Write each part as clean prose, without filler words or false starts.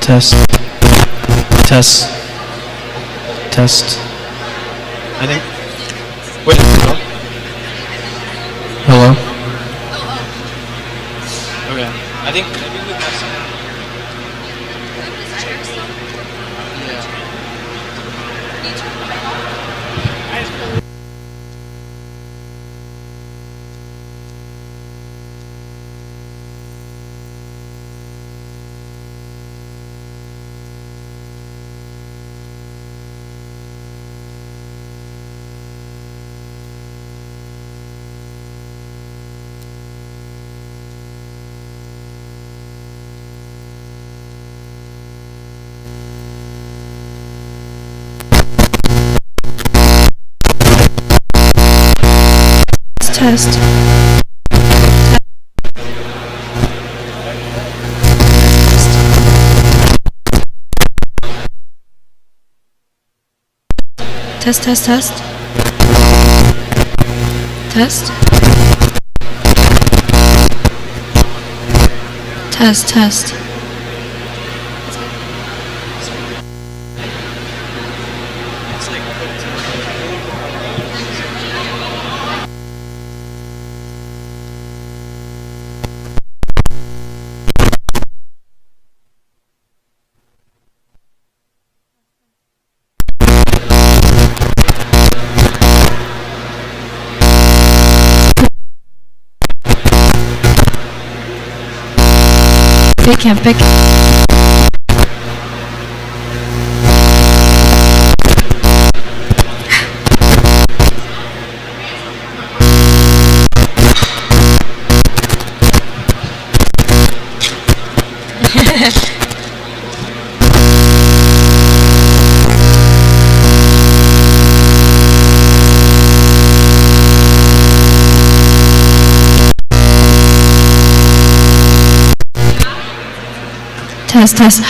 Test. Test. Test. I think. Wait. Hello? Okay. I think maybe we have some. Test. Test, test, test. Test. Test, test. Bitcamp, Bitcamp. Test, test.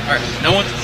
Alright, no one's here.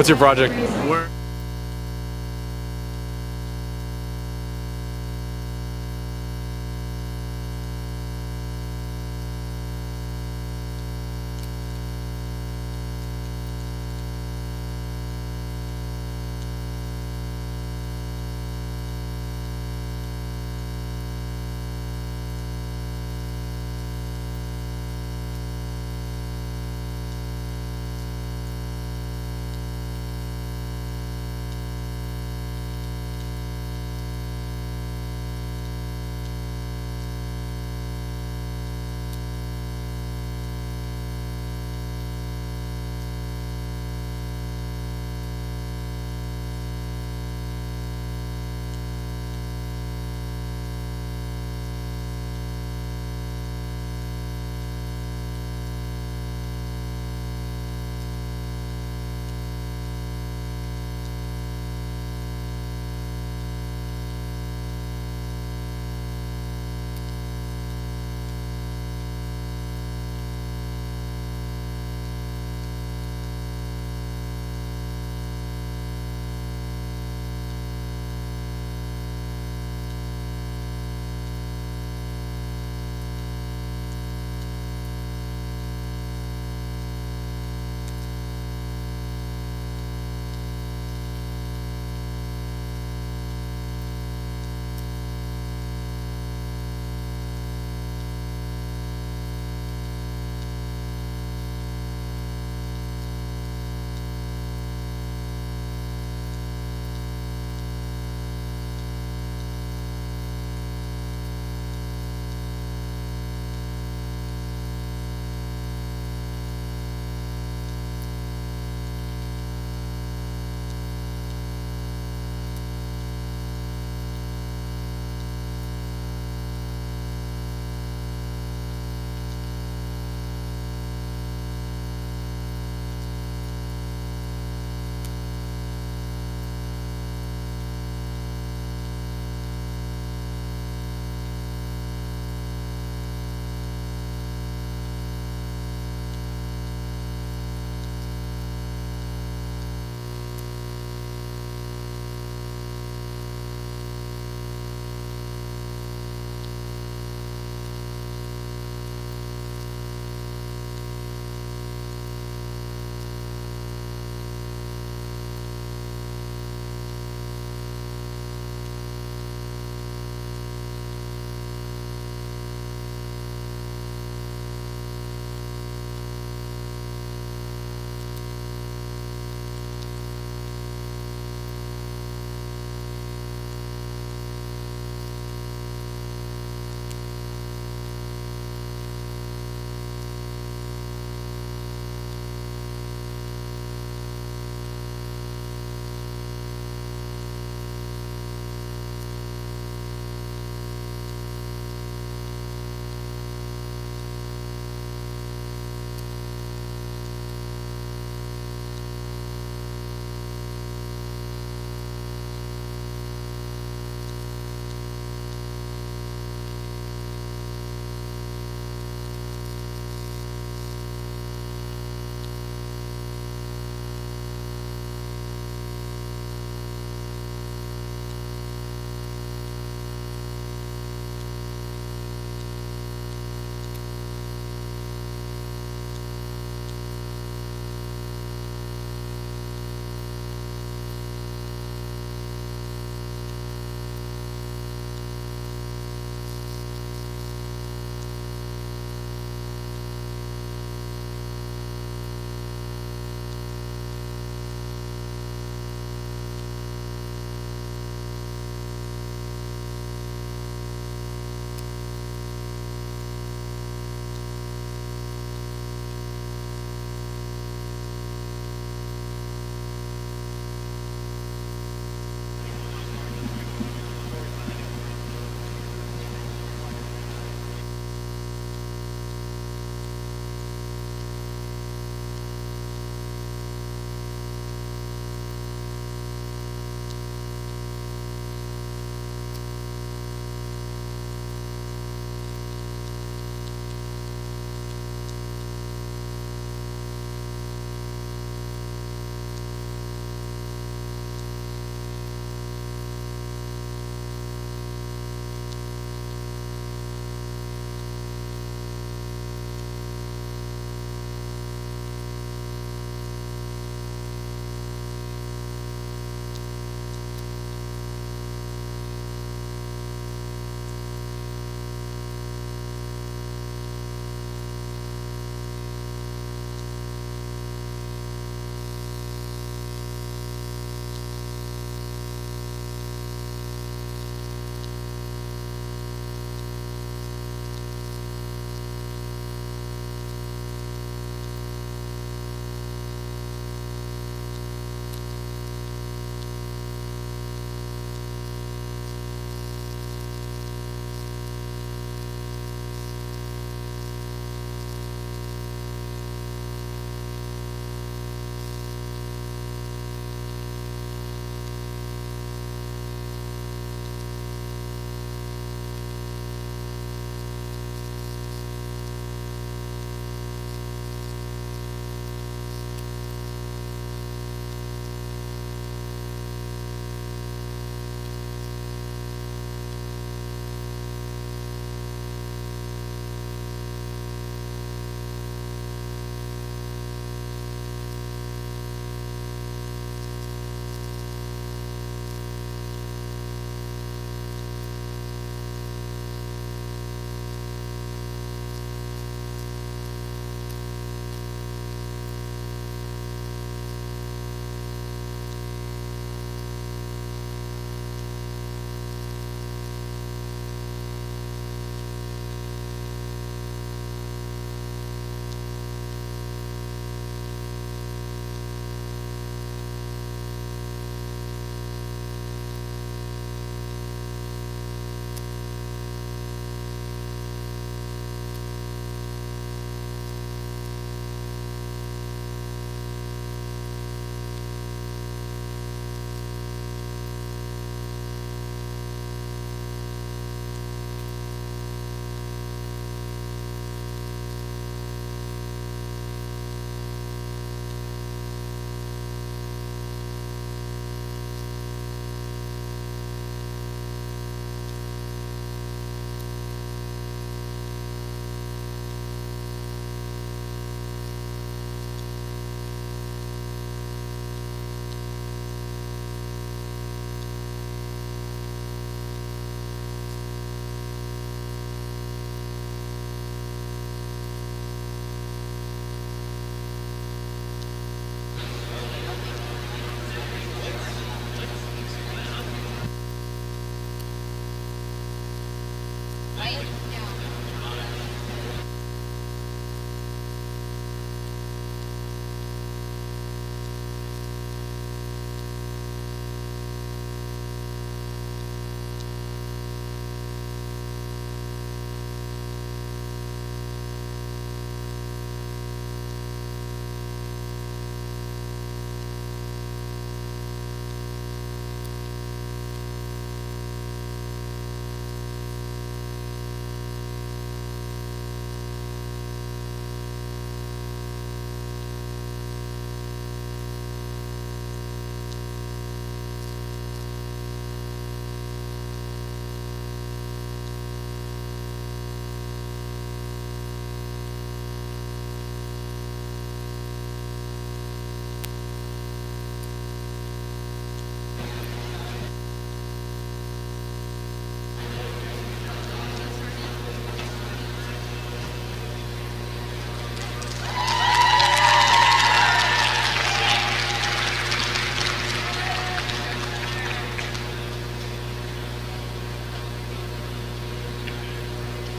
What's your project?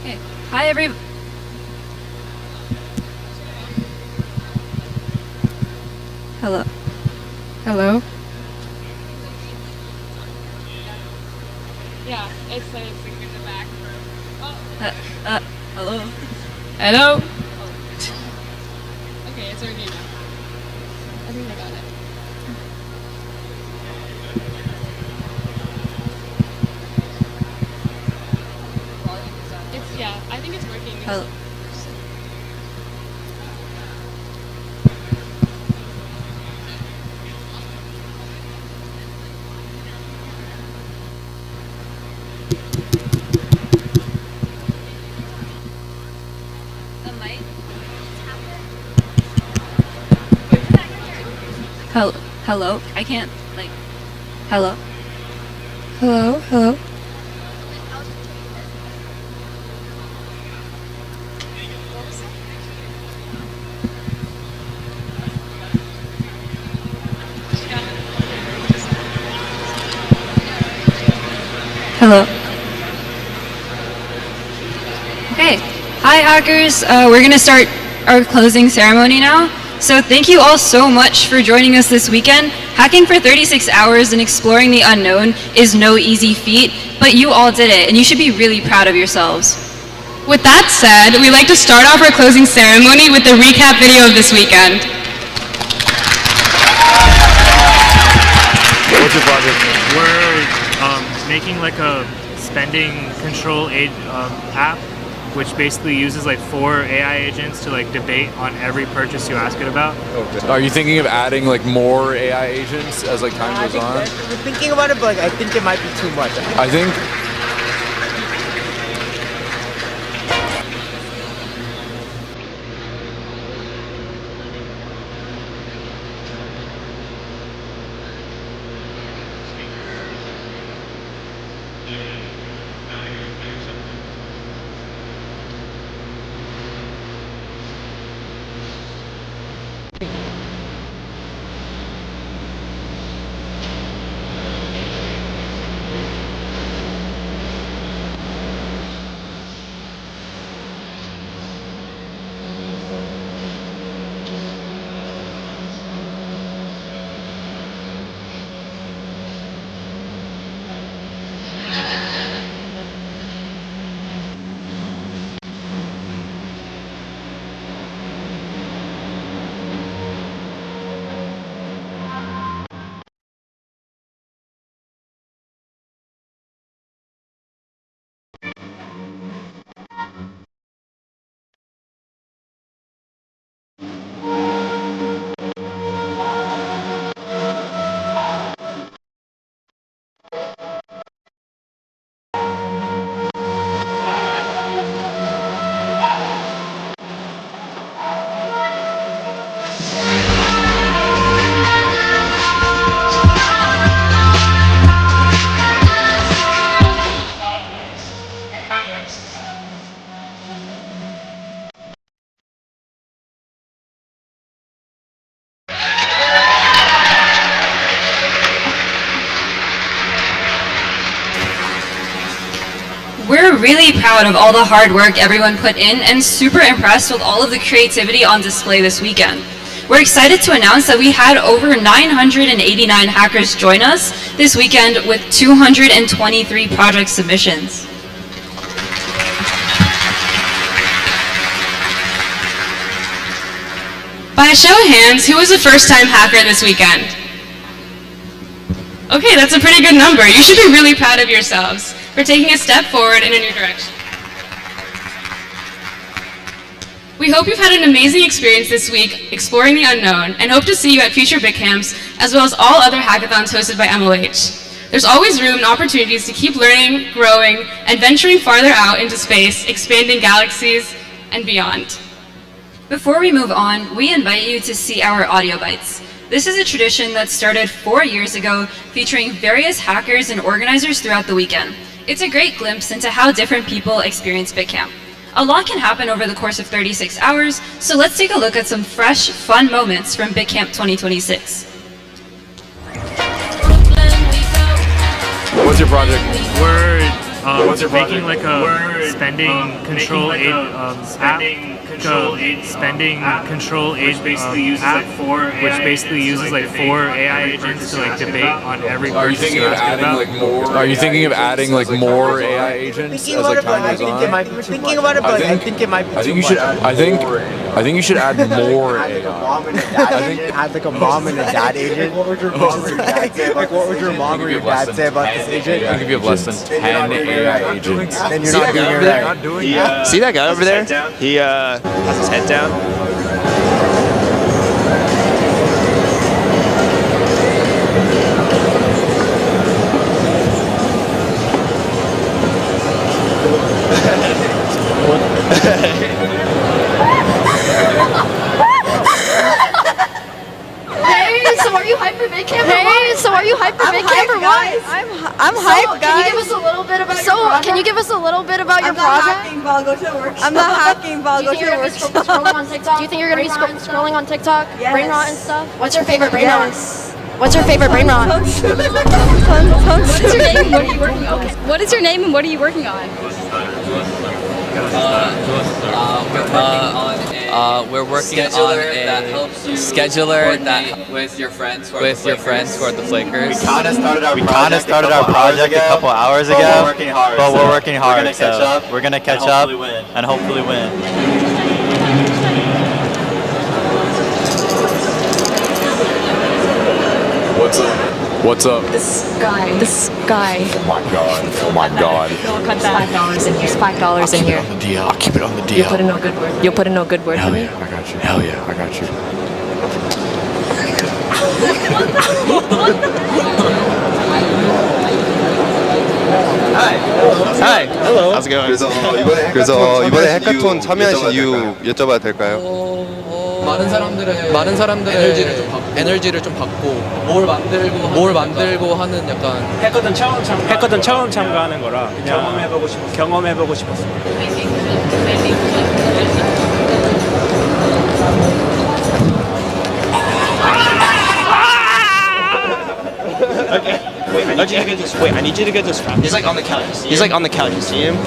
Okay. Hi, every. Hello. Hello. Yeah, it's like in the back. Hello. Hello? Okay, it's working now. I think I got it. It's, yeah, I think it's working. Hello. Hello. Hello. I can't like. Hello. Hello. Hello. Hello. Okay. Hi, hackers. We're gonna start our closing ceremony now. So thank you all so much for joining us this weekend. Hacking for 36 hours and exploring the unknown is no easy feat, but you all did it, and you should be really proud of yourselves. With that said, we'd like to start off our closing ceremony with the recap video of this weekend. What's your project? We're making like a spending control app, which basically uses like 4 AI agents to like debate on every purchase you ask it about. Okay. Are you thinking of adding like more AI agents as like time goes on? We're thinking about it, but like, I think it might be too much. I think We're really proud of all the hard work everyone put in and super impressed with all of the creativity on display this weekend. We're excited to announce that we had over 989 hackers join us this weekend with 223 project submissions. By a show of hands, who was a first-time hacker this weekend? Okay, that's a pretty good number. You should be really proud of yourselves for taking a step forward in a new direction. We hope you've had an amazing experience this week exploring the unknown and hope to see you at future Bitcamps as well as all other hackathons hosted by MLH. There's always room and opportunities to keep learning, growing, and venturing farther out into space, expanding galaxies and beyond. Before we move on, we invite you to see our audio bites. This is a tradition that started 4 years ago, featuring various hackers and organizers throughout the weekend. It's a great glimpse into how different people experience Bitcamp. A lot can happen over the course of 36 hours, so let's take a look at some fresh, fun moments from Bitcamp 2026. what's your project? We're making like a spending control aid app. Spending control aid app, which basically uses like 4 AI agents to like debate on every purchase you ask about. Are you thinking of adding like more AI agents as like time goes on? We're thinking about it, but I think it might be I too think you much. should. I think you should add more AI. Add like a mom and a dad agent. What would your mom or your dad say? Like, what would your mom or your dad say about this agent? I think if you have less than 10 AI agents, Then you're not doing it right. See that guy over there? He has his head down. Hey, so are you hyper Bitcamp? Hey, so are you hyper Bitcamp or what? I'm hype, guys. Can you give us a little bit about your project? Can you give us a little bit about your project? I'm not hacking, but I'll go to the workshop. Scrolling on TikTok? Do you think you're gonna be scrolling on TikTok? Yes. Brain rot and stuff? What's your favorite brain rot? What's your favorite brain rot? What's your name? What are you working on? What is your name and what are you working on? We're working on a scheduler that with your friends who are the Flakers. We kind of started our project a couple hours ago, but we're working hard. So we're gonna catch up and hopefully win. what's up? This guy. Oh my god. Don't cut that. $5 in here. It's $5 in here. On the deal. I'll keep it on the deal. You'll put in no good word. You'll put in no good word for me? I got you. Hell yeah, I got you. Hi. Hello. How's it going? 그래서 이번에 해카톤 참여하신 이유 여쭤봐도 될까요? 많은 사람들의 에너지를 좀 받고 뭘 만들고 하는 약간 해커톤 처음 참가하는 거라 경험해보고 싶었어요. Okay. Wait, I need you to get this strap. He's like on the couch. He's like on the couch. You see him? Do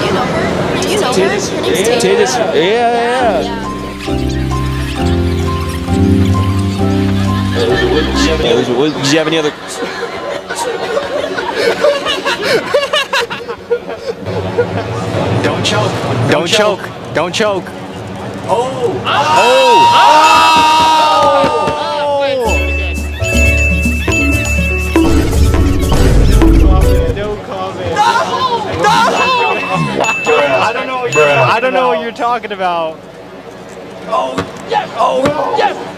you know her? Her name's Taylor. Yeah. Did you have any other? Don't choke. I don't know what you're talking about. Oh yes!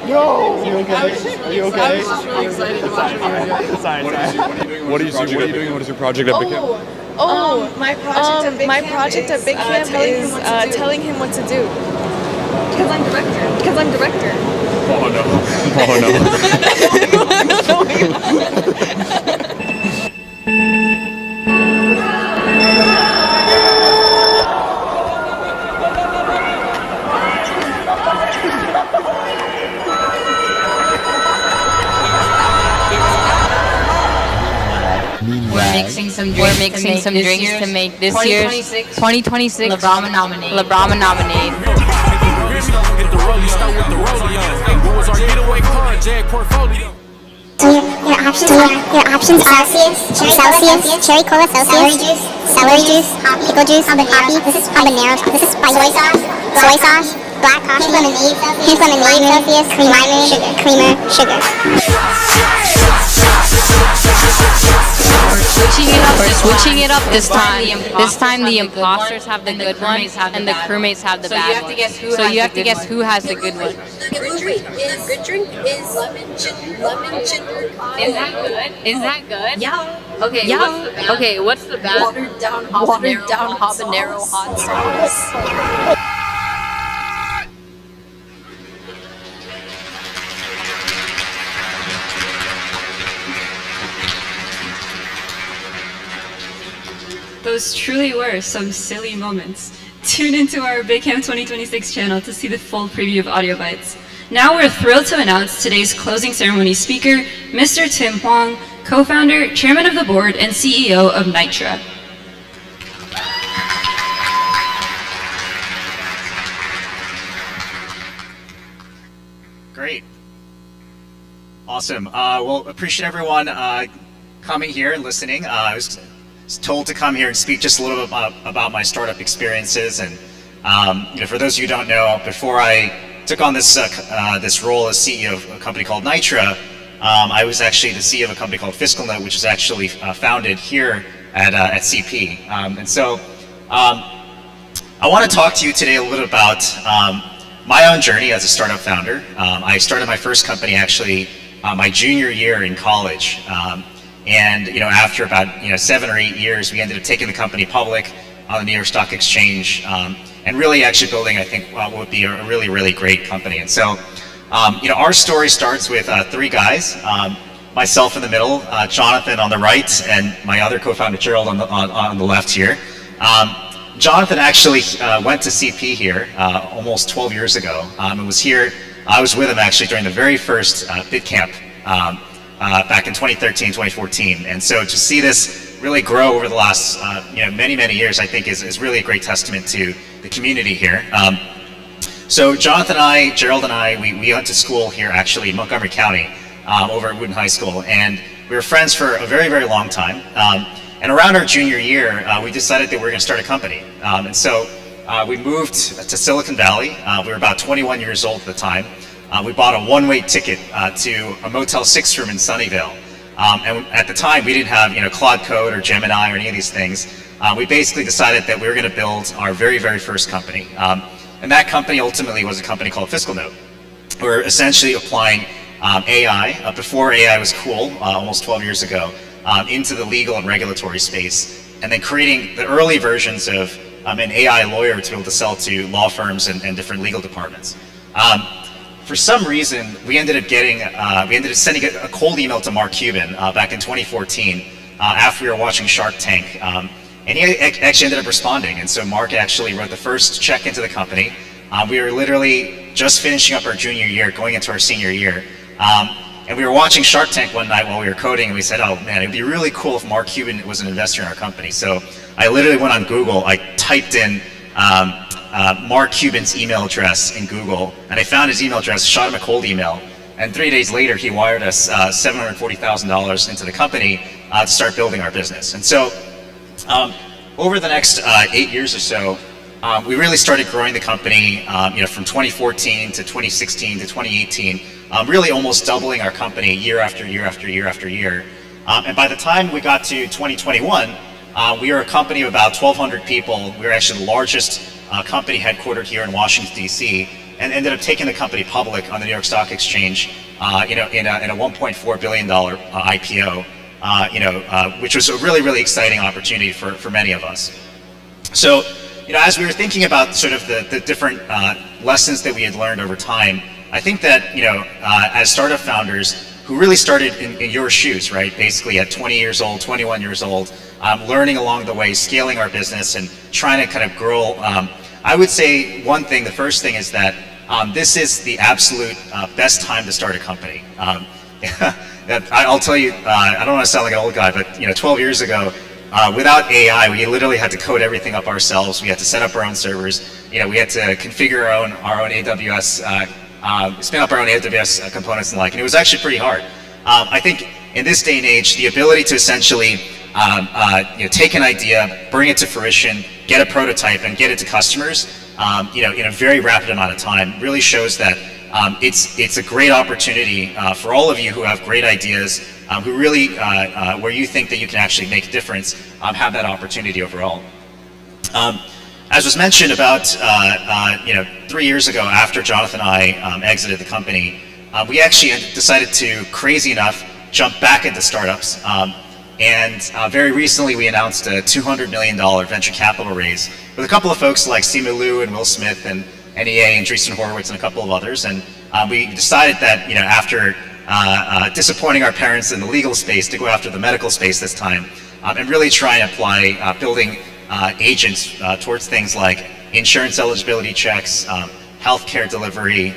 No! You okay? Are you okay? I was just really excited to watch you. Sorry. What are you doing? What is your project at Bitcamp? My project at Bitcamp is telling him what to do. Because I'm director. Oh We're mixing some drinks to make this year's 2026 LeBron nominee. So your options are Celsius, cherry cola Celsius, celery juice, pickle juice, coffee. This is habanero. This is soy sauce, black coffee, pink lemonade, Celsius, creamer, sugar. We're switching it up this time. This time the imposters have the good one and the crewmates have the bad one. So you have to guess who has the good one. Good drink is lemon ginger coffee. Is that good? Yeah. Okay. Yeah. What's the bad? Watered down habanero hot sauce. Those truly were some silly moments. Tune into our Bitcamp 2026 channel to see the full preview of Audio Bites. Now we're thrilled to announce today's closing ceremony speaker, Mr. Tim Huang, co-founder, chairman of the board, and CEO of Nitra. Great. Awesome. Well, appreciate everyone coming here and listening. I was told to come here and speak just a little bit about my startup experiences. And for those of you who don't know, before I took on this this role as CEO of a company called Nitra, I was actually the CEO of a company called FiscalNote, which was actually founded here at CP. And so I want to talk to you today a little about my own journey as a startup founder. I started my first company actually my junior year in college. And after about 7 or 8 years, we ended up taking the company public on the New York Stock Exchange, and really actually building, I think, what would be a really, really great company. And so, our story starts with 3 guys, myself in the middle, Jonathan on the right, and my other co-founder Gerald on the left here. Jonathan actually went to CP here almost 12 years ago, and was here. I was with him actually during the very first Bitcamp back in 2013, 2014. And so to see this really grow over the last many, many years, I think is really a great testament to the community here. So Jonathan and I, Gerald and I, we went to school here actually in Montgomery County over at Wooten High School, and we were friends for a very, very long time. And around our junior year, we decided that we were going to start a company. And so we moved to Silicon Valley. We were about 21 years old at the time. We bought a one-way ticket to a Motel 6 room in Sunnyvale. And at the time, we didn't have Claude Code or Gemini or any of these things. We basically decided that we were going to build our very, very first company. And that company ultimately was a company called FiscalNote. We're essentially applying AI, before AI was cool, almost 12 years ago, into the legal and regulatory space, and then creating the early versions of an AI lawyer to be able to sell to law firms and different legal departments. For some reason, we ended up sending a cold email to Mark Cuban back in 2014 after we were watching Shark Tank, and he actually ended up responding. And so Mark actually wrote the first check into the company. We were literally just finishing up our junior year, going into our senior year. And we were watching Shark Tank one night while we were coding, and we said, oh man, it'd be really cool if Mark Cuban was an investor in our company. So I literally went on Google, I typed in Mark Cuban's email address in Google, and I found his email address, shot him a cold email, and 3 days later he wired us $740,000 into the company to start building our business. And so over the next 8 years or so, we really started growing the company from 2014 to 2016 to 2018, really almost doubling our company year after year after year after year. And by the time we got to 2021, we were a company of about 1,200 people. We were actually the largest company headquartered here in Washington, D.C., and ended up taking the company public on the New York Stock Exchange in a $1.4 billion IPO, which was a really, really exciting opportunity for many of us. So, as we were thinking about sort of the different lessons that we had learned over time, I think that, as startup founders who really started in your shoes, right? Basically at 20 years old, 21 years old, learning along the way, scaling our business and trying to kind of grow. I would say one thing, the first thing is that this is the absolute best time to start a company. I'll tell you, I don't want to sound like an old guy, but 12 years ago, without AI, we literally had to code everything up ourselves. We had to set up our own servers. We had to configure our own AWS, spin up our own AWS components and the like. And it was actually pretty hard. I think in this day and age, the ability to essentially take an idea, bring it to fruition, get a prototype, and get it to customers, in a very rapid amount of time, really shows that it's a great opportunity for all of you who have great ideas, who really, where you think that you can actually make a difference, have that opportunity overall. As was mentioned about 3 years ago, after Jonathan and I exited the company, we actually decided to, crazy enough, jump back into startups. And very recently we announced a $200 million venture capital raise with a couple of folks like Simu Liu and Will Smith and NEA and Andreessen Horowitz and a couple of others. And we decided that, after disappointing our parents in the legal space, to go after the medical space this time, and really try and apply building agents towards things like insurance eligibility checks, healthcare delivery,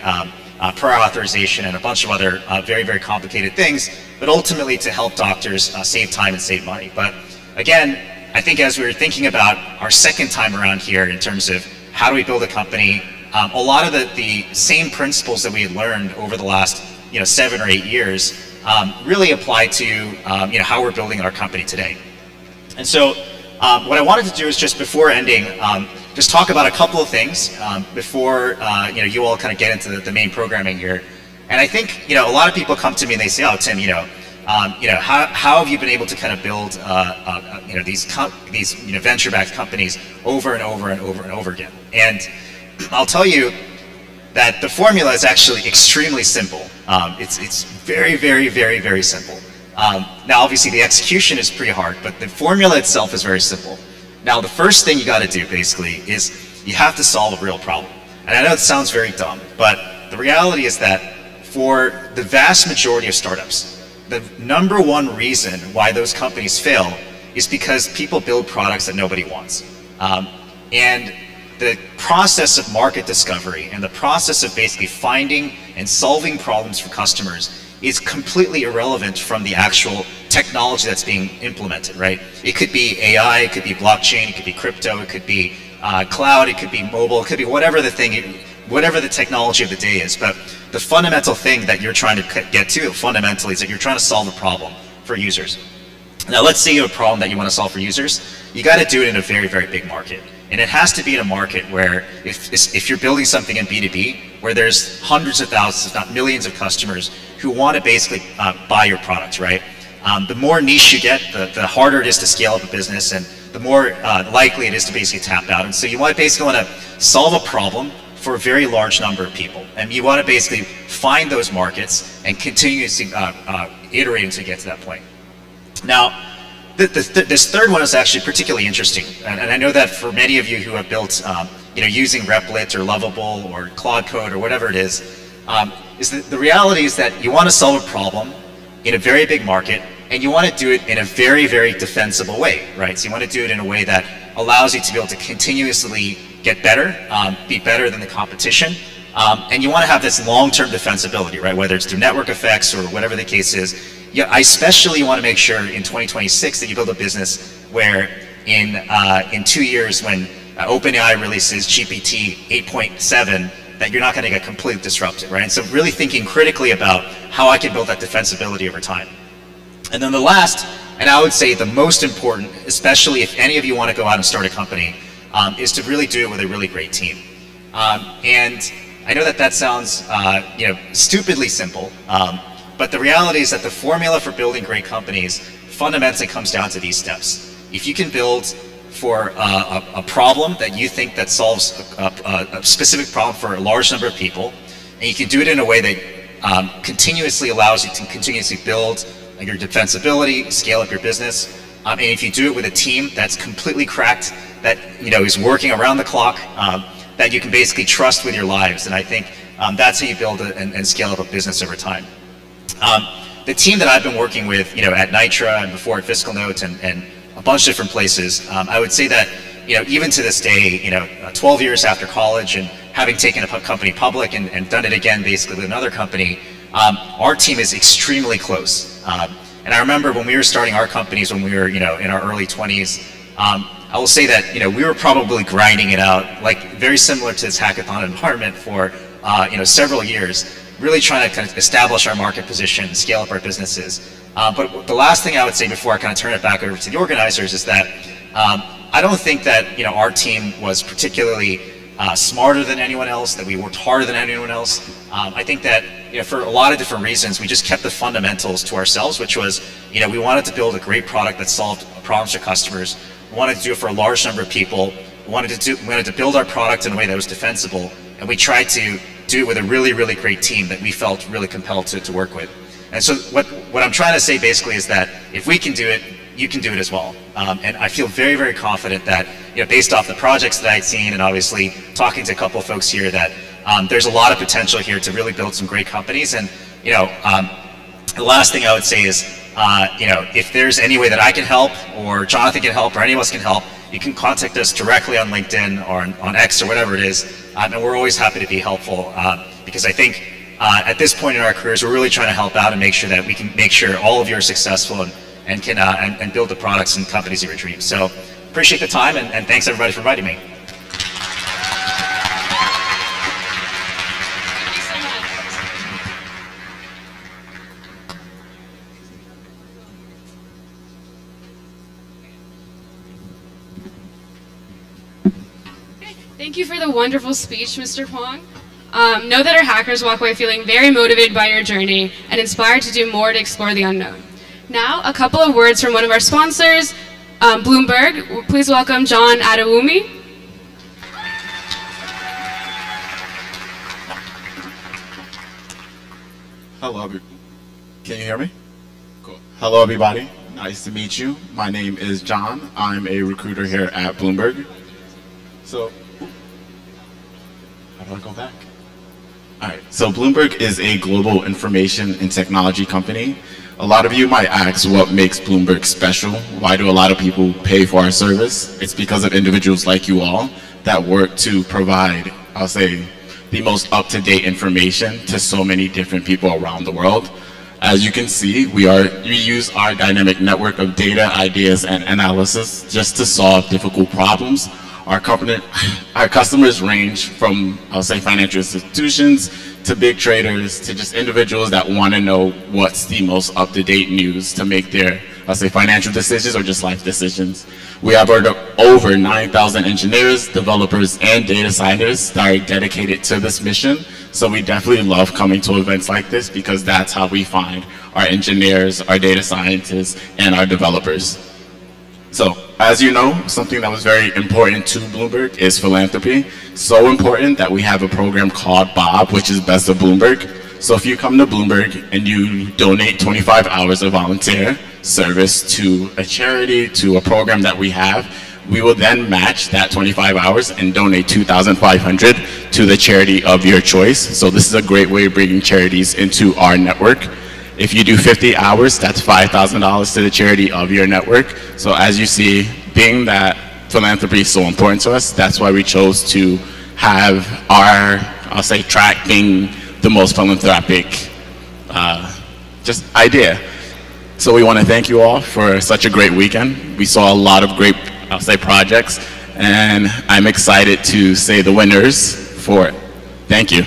prior authorization, and a bunch of other very, very complicated things, but ultimately to help doctors save time and save money. But again, I think as we were thinking about our second time around here in terms of how do we build a company, a lot of the same principles that we had learned over the last 7 or 8 years really apply to how we're building our company today. And so what I wanted to do is just before ending, just talk about a couple of things before you all kind of get into the main programming here. And I think a lot of people come to me and they say, "Oh, Tim, how have you been able to kind of build these venture-backed companies over and over and over and over again?" And I'll tell you that the formula is actually extremely simple. It's very, very, very, very simple. Now, obviously, the execution is pretty hard, but the formula itself is very simple. Now, the first thing you got to do, basically, is you have to solve a real problem. And I know it sounds very dumb, but the reality is that for the vast majority of startups, the number one reason why those companies fail is because people build products that nobody wants. And the process of market discovery and the process of basically finding and solving problems for customers is completely irrelevant from the actual technology that's being implemented, right? It could be AI, it could be blockchain, it could be crypto, it could be cloud, it could be mobile, it could be whatever the technology of the day is. But the fundamental thing that you're trying to get to fundamentally is that you're trying to solve a problem for users. Now, let's say you have a problem that you want to solve for users. You got to do it in a very, very big market. And it has to be in a market where if you're building something in B2B, where there's hundreds of thousands, if not millions of customers who want to basically buy your product, right? The more niche you get, the harder it is to scale up a business, and the more likely it is to basically tap out. And so you basically want to solve a problem for a very large number of people. And you want to basically find those markets and continuously iterate until you get to that point. Now, this third one is actually particularly interesting, and I know that for many of you who have built, using Replit or Lovable or Claude Code or whatever it is that the reality is that you want to solve a problem in a very big market, and you want to do it in a very, very defensible way, right? So you want to do it in a way that allows you to be able to continuously get better, be better than the competition, and you want to have this long-term defensibility, right? Whether it's through network effects or whatever the case is. I especially want to make sure in 2026 that you build a business where in 2 years when OpenAI releases GPT 8.7, that you're not going to get completely disrupted, right? And so really thinking critically about how I can build that defensibility over time. And then the last, and I would say the most important, especially if any of you want to go out and start a company, is to really do it with a really great team. And I know that sounds stupidly simple, but the reality is that the formula for building great companies fundamentally comes down to these steps. If you can build for a problem that you think that solves a specific problem for a large number of people, and you can do it in a way that continuously allows you to continuously build your defensibility, scale up your business, and if you do it with a team that's completely cracked, that is working around the clock, that you can basically trust with your lives, and I think that's how you build and scale up a business over time. The team that I've been working with, at Nitra and before at Fiscal Note and a bunch of different places, I would say that, even to this day, 12 years after college and having taken a company public and done it again basically with another company, our team is extremely close. And I remember when we were starting our companies, when we were, in our early 20s, I will say that, we were probably grinding it out, like very similar to this hackathon environment for, several years, really trying to kind of establish our market position, scale up our businesses. But the last thing I would say before I kind of turn it back over to the organizers is that I don't think that our team was particularly smarter than anyone else, that we worked harder than anyone else. I think that for a lot of different reasons, we just kept the fundamentals to ourselves, which was we wanted to build a great product that solved problems for customers. We wanted to do it for a large number of people. We wanted to build our product in a way that was defensible, and we tried to do it with a really, really great team that we felt really compelled to work with. And so what I'm trying to say basically is that if we can do it, you can do it as well. And I feel very, very confident that, based off the projects that I'd seen and obviously talking to a couple of folks here, that there's a lot of potential here to really build some great companies. And, the last thing I would say is, if there's any way that I can help or Jonathan can help or any of us can help, you can contact us directly on LinkedIn or on X or whatever it is. And we're always happy to be helpful because I think at this point in our careers, we're really trying to help out and make sure that we can make sure all of you are successful and can and build the products and companies of your dreams. So appreciate the time, and thanks everybody for inviting me. Thank you for the wonderful speech, Mr. Huang. Know that our hackers walk away feeling very motivated by your journey and inspired to do more to explore the unknown. Now, a couple of words from one of our sponsors, Bloomberg. Please welcome John Adewumi. Hello, can you hear me? Cool. Hello, everybody. Nice to meet you. My name is John. I'm a recruiter here at Bloomberg. So, how do I go back? All right, so Bloomberg is a global information and technology company. A lot of you might ask what makes Bloomberg special. Why do a lot of people pay for our service? It's because of individuals like you all that work to provide, I'll say, the most up-to-date information to so many different people around the world. As you can see, we use our dynamic network of data, ideas, and analysis just to solve difficult problems. Our customers range from, I'll say, financial institutions to big traders to just individuals that want to know what's the most up-to-date news to make their, I'll say, financial decisions or just life decisions. We have over 9,000 engineers, developers, and data scientists that are dedicated to this mission. So we definitely love coming to events like this because that's how we find our engineers, our data scientists, and our developers. So, as you know, something that was very important to Bloomberg is philanthropy. So important that we have a program called BOB, which is Best of Bloomberg. So if you come to Bloomberg and you donate 25 hours of volunteer service to a charity, to a program that we have, we will then match that 25 hours and donate $2,500 to the charity of your choice. So this is a great way of bringing charities into our network. If you do 50 hours, that's $5,000 to the charity of your network. So as you see, being that philanthropy is so important to us, that's why we chose to have our, I'll say, track being the most philanthropic just idea. So we want to thank you all for such a great weekend. We saw a lot of great, I'll say, projects, and I'm excited to say the winners for it. Thank you.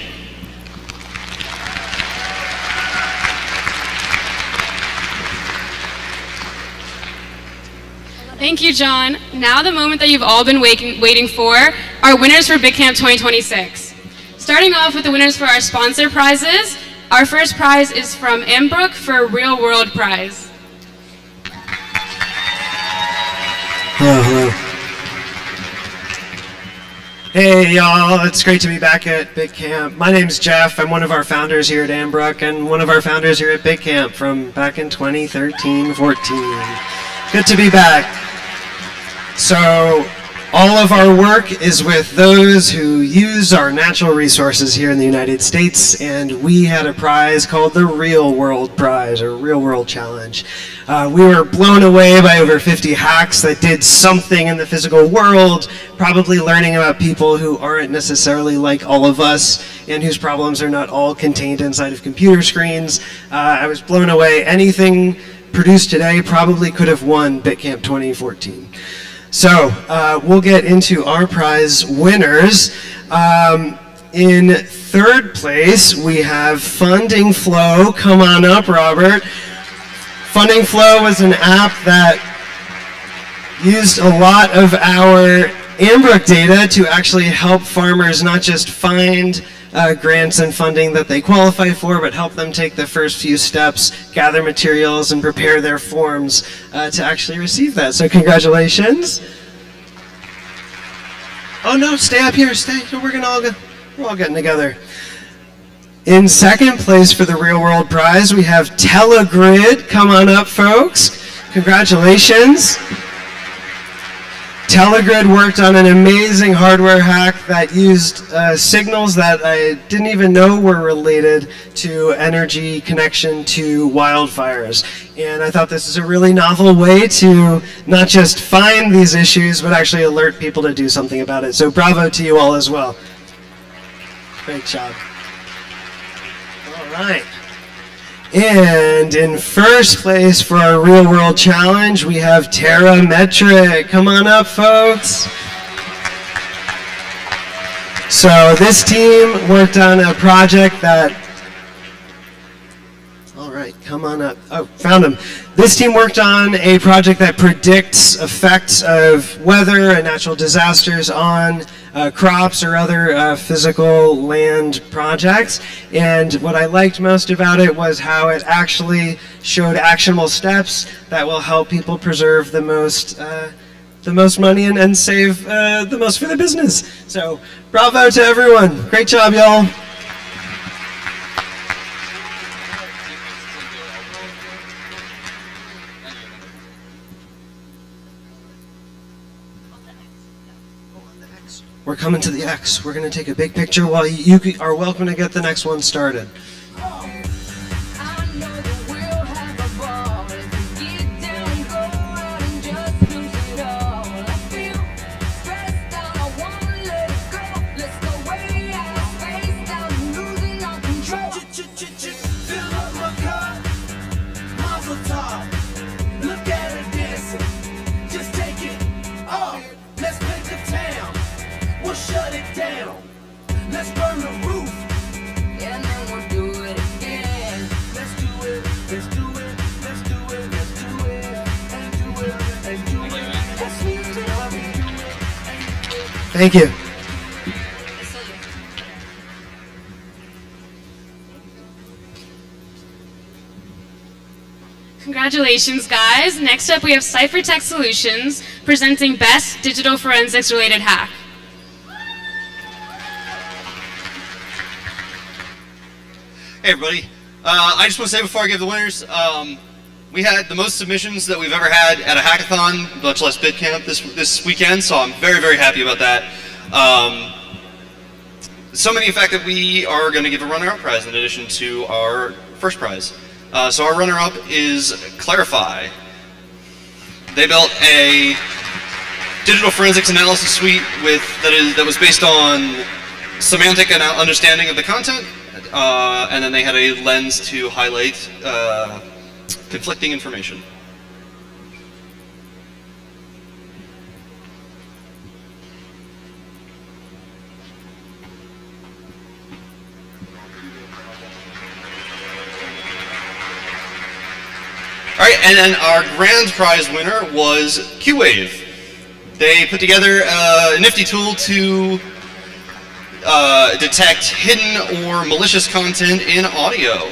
Thank you, John. Now the moment that you've all been waiting for, our winners for Bitcamp 2026. Starting off with the winners for our sponsor prizes, our first prize is from Ambrook for Real World Prize. Hello. Hey y'all, it's great to be back at Bitcamp. My name's Jeff. I'm one of our founders here at Ambrook and one of our founders here at Bitcamp from back in 2013-14. Good to be back. So all of our work is with those who use our natural resources here in the United States, and we had a prize called the Real World Prize, or Real World Challenge. We were blown away by over 50 hacks that did something in the physical world, probably learning about people who aren't necessarily like all of us, and whose problems are not all contained inside of computer screens. I was blown away. Anything produced today probably could have won Bitcamp 2014. So we'll get into our prize winners. In third place, we have Funding Flow. Come on up, Robert. Funding Flow was an app that used a lot of our Ambrook data to actually help farmers not just find grants and funding that they qualify for, but help them take the first few steps, gather materials, and prepare their forms to actually receive that. So congratulations. Oh no, stay up here, stay. We're all getting together. In second place for the Real World Prize, we have Telegrid. Come on up, folks. Congratulations. Telegrid worked on an amazing hardware hack that used signals that I didn't even know were related to energy connection to wildfires. And I thought this is a really novel way to not just find these issues, but actually alert people to do something about it. So bravo to you all as well. Great job. right. And in first place for our real world challenge, we have Terra Metric. Come on up, folks. So this team worked on a project that, all right, come on up. Oh, found him. This team worked on a project that predicts effects of weather and natural disasters on crops or other physical land projects. And what I liked most about it was how it actually showed actionable steps that will help people preserve the most money and save the most for the business. So bravo to everyone. Great job, y'all. We're coming to the X. We're going to take a big picture while you are welcome to get the next one started. Thank you. Congratulations, guys. Next up, we have Cyphertech Solutions presenting Best Digital Forensics Related Hack. Hey, everybody. I just want to say before I give the winners, we had the most submissions that we've ever had at a hackathon, much less Bitcamp this weekend, so I'm very, very happy about that. So many, in fact, that we are going to give a runner-up prize in addition to our first prize. So our runner-up is Clarify. They built a digital forensics analysis suite that was based on semantic understanding of the content, and then they had a lens to highlight conflicting information. All right, and then our grand prize winner was QWave. They put together a nifty tool to detect hidden or malicious content in audio.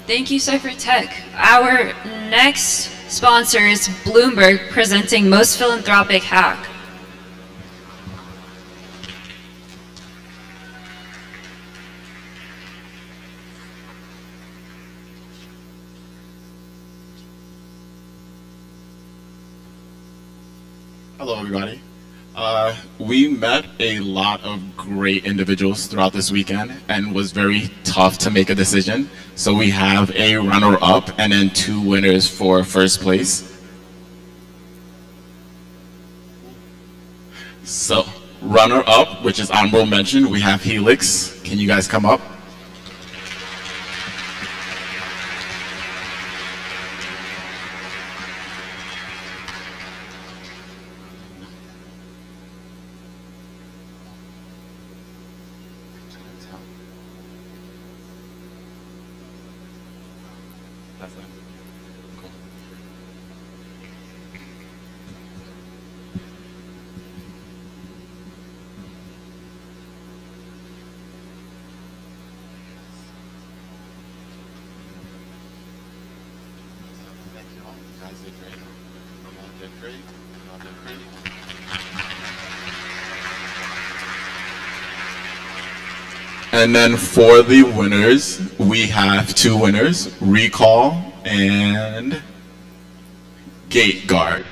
Thank you, Cyphertech. Our next sponsor is Bloomberg, presenting Most Philanthropic Hack. Hello, everybody. We met a lot of great individuals throughout this weekend and was very tough to make a decision. So we have a runner-up and then 2 winners for first place. So runner-up, which is honorable mention, we have Helix. Can you guys come up? And then for the winners, we have 2 winners, Recall and Gate Guard.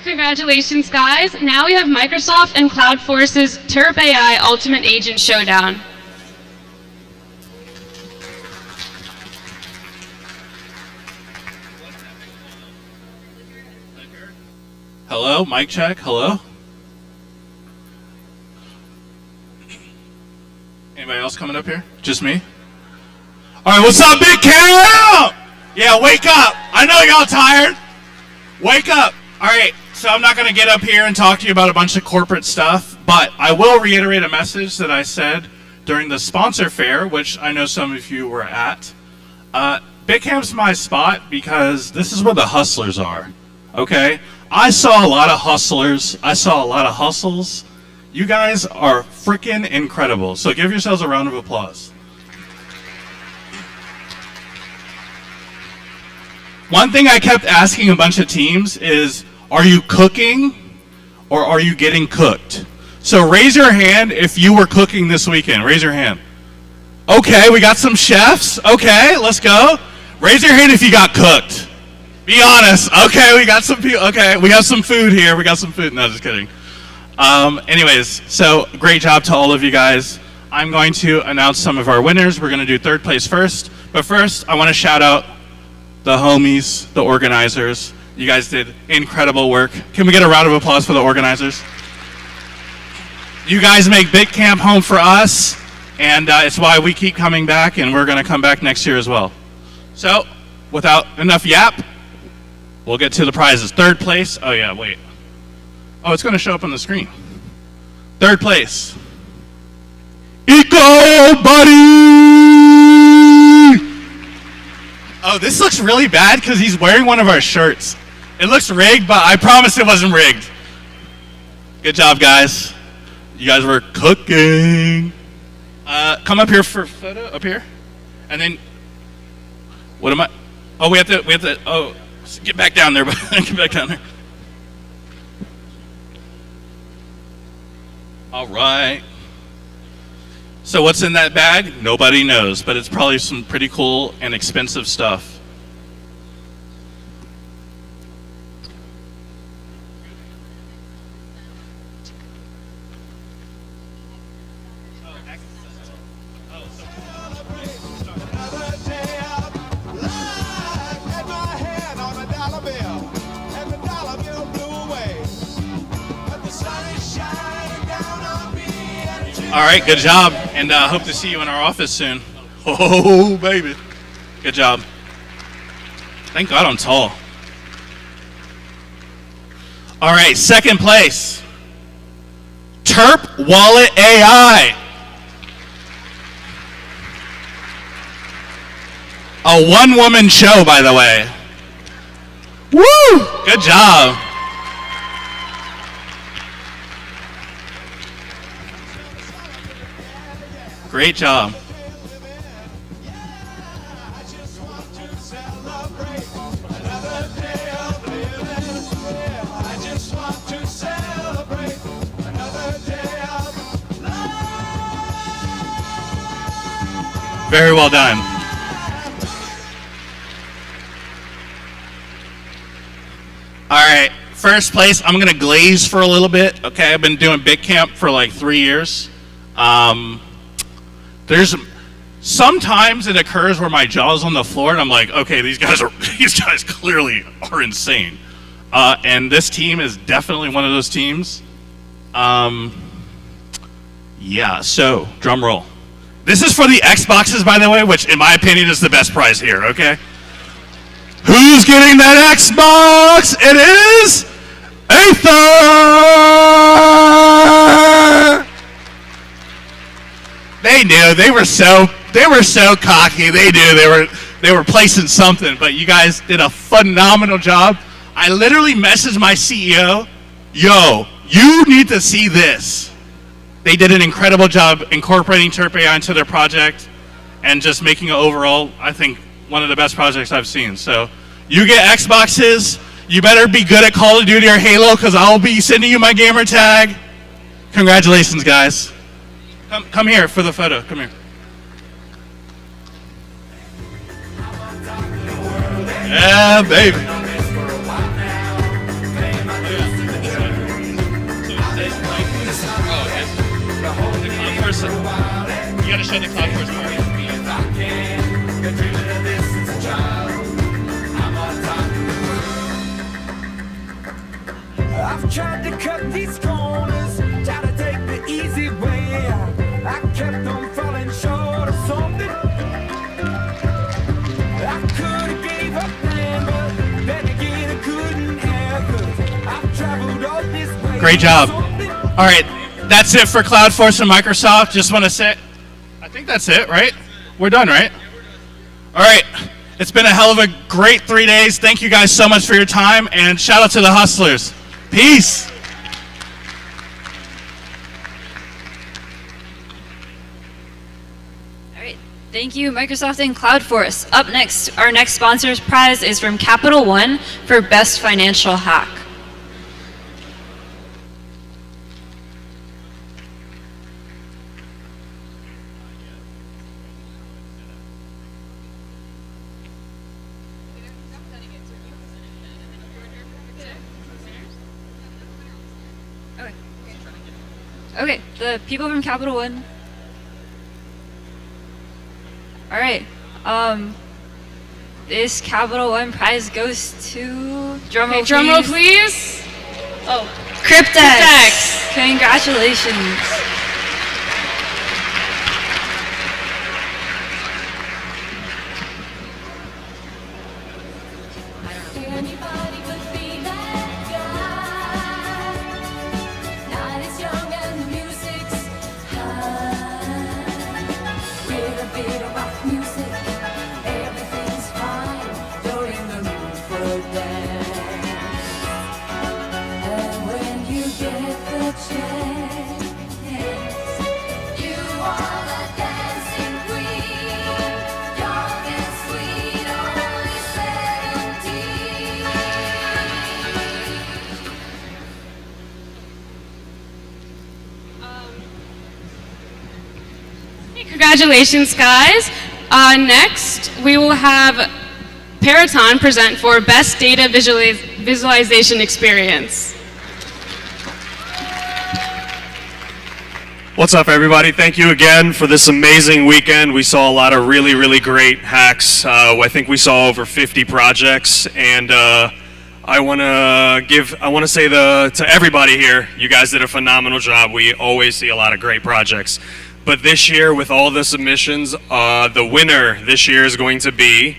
Congratulations, guys. Now we have Microsoft and Cloudforce's Turp AI Ultimate Agent Showdown. Hello, mic check, hello? Anybody else coming up here? Just me? Alright, what's up, Bitcamp? Yeah, wake up. I know y'all tired. Wake up. Alright, so I'm not going to get up here and talk to you about a bunch of corporate stuff, but I will reiterate a message that I said during the sponsor fair, which I know some of you were at. Bitcamp's my spot because this is where the hustlers are, okay? I saw a lot of hustlers. I saw a lot of hustles. You guys are freaking incredible, so give yourselves a round of applause. One thing I kept asking a bunch of teams is, are you cooking or are you getting cooked? So raise your hand if you were cooking this weekend. Raise your hand. Okay, we got some chefs. Okay, let's go. Raise your hand if you got cooked. Be honest. Okay, we got some people. Okay, we have some food here. We got some food. No, just kidding. Anyways, so great job to all of you guys. I'm going to announce some of our winners. We're going to do third place first. But first, I want to shout out the homies, the organizers. You guys did incredible work. Can we get a round of applause for the organizers? You guys make Bitcamp home for us, and it's why we keep coming back, and we're going to come back next year as well. So, without enough yap, we'll get to the prizes. Third place. Oh, yeah, wait. Oh, it's going to show up on the screen. Third place. Eco Buddy! Oh, this looks really bad because he's wearing one of our shirts. It looks rigged, but I promise it wasn't rigged. Good job, guys. You guys were cooking. Come up here for a photo, up here. And then, what am I? Oh, we have to, oh, get back down there, get back down there. All right. So what's in that bag? Nobody knows, but it's probably some pretty cool and expensive stuff. All right, good job, and hope to see you in our office soon. Oh, baby. Good job. Thank God I'm tall. All right, second place. Terp Wallet AI. A one-woman show, by the way. Woo! Good job. Great job. Very well done. All right, first place, I'm gonna glaze for a little bit. Okay, I've been doing Bitcamp for like 3 years. There's sometimes it occurs where my jaw's on the floor and I'm like, okay, these guys clearly are insane. And this team is definitely one of those teams. Yeah, so drum roll. This is for the Xboxes, by the way, which in my opinion is the best prize here, okay? Who's getting that Xbox? It is Aether! They knew, they were so cocky. They knew they were placing something, but you guys did a phenomenal job. I literally messaged my CEO, yo, you need to see this. They did an incredible job incorporating Chirp AI into their project and just making it overall, I think, one of the best projects I've seen. So you get Xboxes. You better be good at Call of Duty or Halo because I'll be sending you my gamer tag. Congratulations, guys. Come here for the photo. Come here. Yeah, baby. You gotta show the cloud first. I've tried to cut these corners, try to take the easy way out. I kept on falling short of something. I could have gave up then, but then again I couldn't have, 'cause I've traveled all this way. Great job. All right. That's it for CloudForce and Microsoft. Just want to say, I think that's it, right? We're done, right? All right. It's been a hell of a great 3 days. Thank you guys so much for your time, and shout out to the hustlers. Peace. All right. Thank you, Microsoft and CloudForce. Up next, our next sponsor's prize is from Capital One for Best Financial Hack. Okay, the people from Capital One. All right. This Capital One prize goes to drumroll, drum roll, please. Oh, Cryptex. Congratulations. Congratulations, guys. Next, we will have Peraton present for Best Data Visualization Experience. What's up, everybody? Thank you again for this amazing weekend. We saw a lot of really, really great hacks. I think we saw over 50 projects, and I want to say to everybody here, you guys did a phenomenal job. We always see a lot of great projects. But this year, with all the submissions, the winner this year is going to be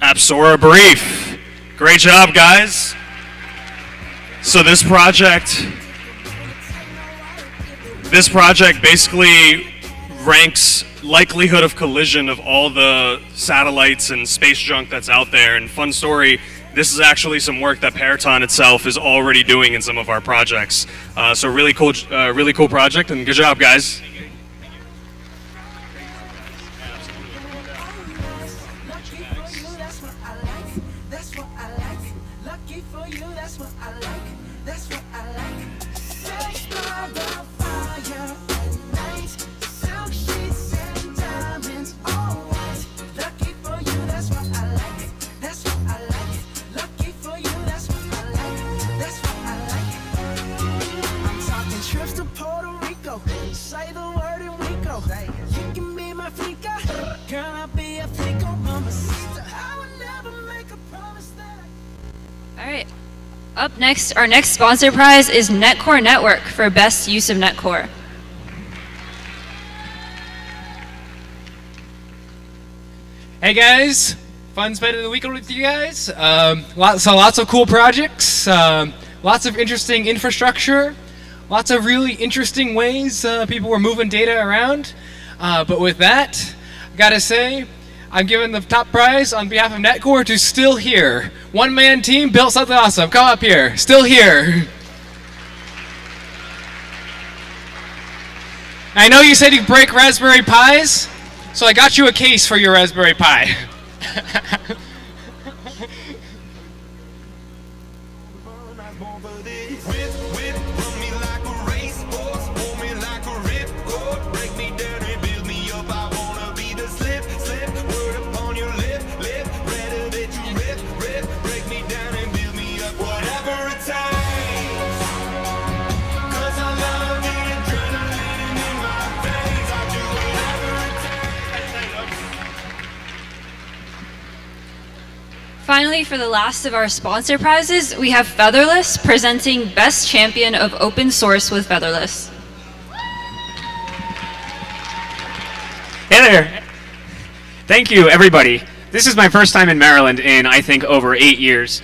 Apsora Brief. Great job, guys. So this project basically ranks likelihood of collision of all the satellites and space junk that's out there. And fun story, this is actually some work that Peraton itself is already doing in some of our projects. So really cool project, and good job, guys. Up next, our next sponsor prize is Netcore Network for best use of Netcore. Hey guys, fun spending the weekend with you guys. Lots of cool projects, lots of interesting infrastructure, lots of really interesting ways people were moving data around. But with that, I gotta say, I'm giving the top prize on behalf of Netcore to Still Here. One-man team built something awesome. Come up here. Still Here. I know you said you break Raspberry Pis, so I got you a case for your Raspberry Pi. Finally, for the last of our sponsor prizes, we have Featherless presenting Best Champion of Open Source with Featherless. Hey there! Thank you, everybody. This is my first time in Maryland in, I think, over 8 years.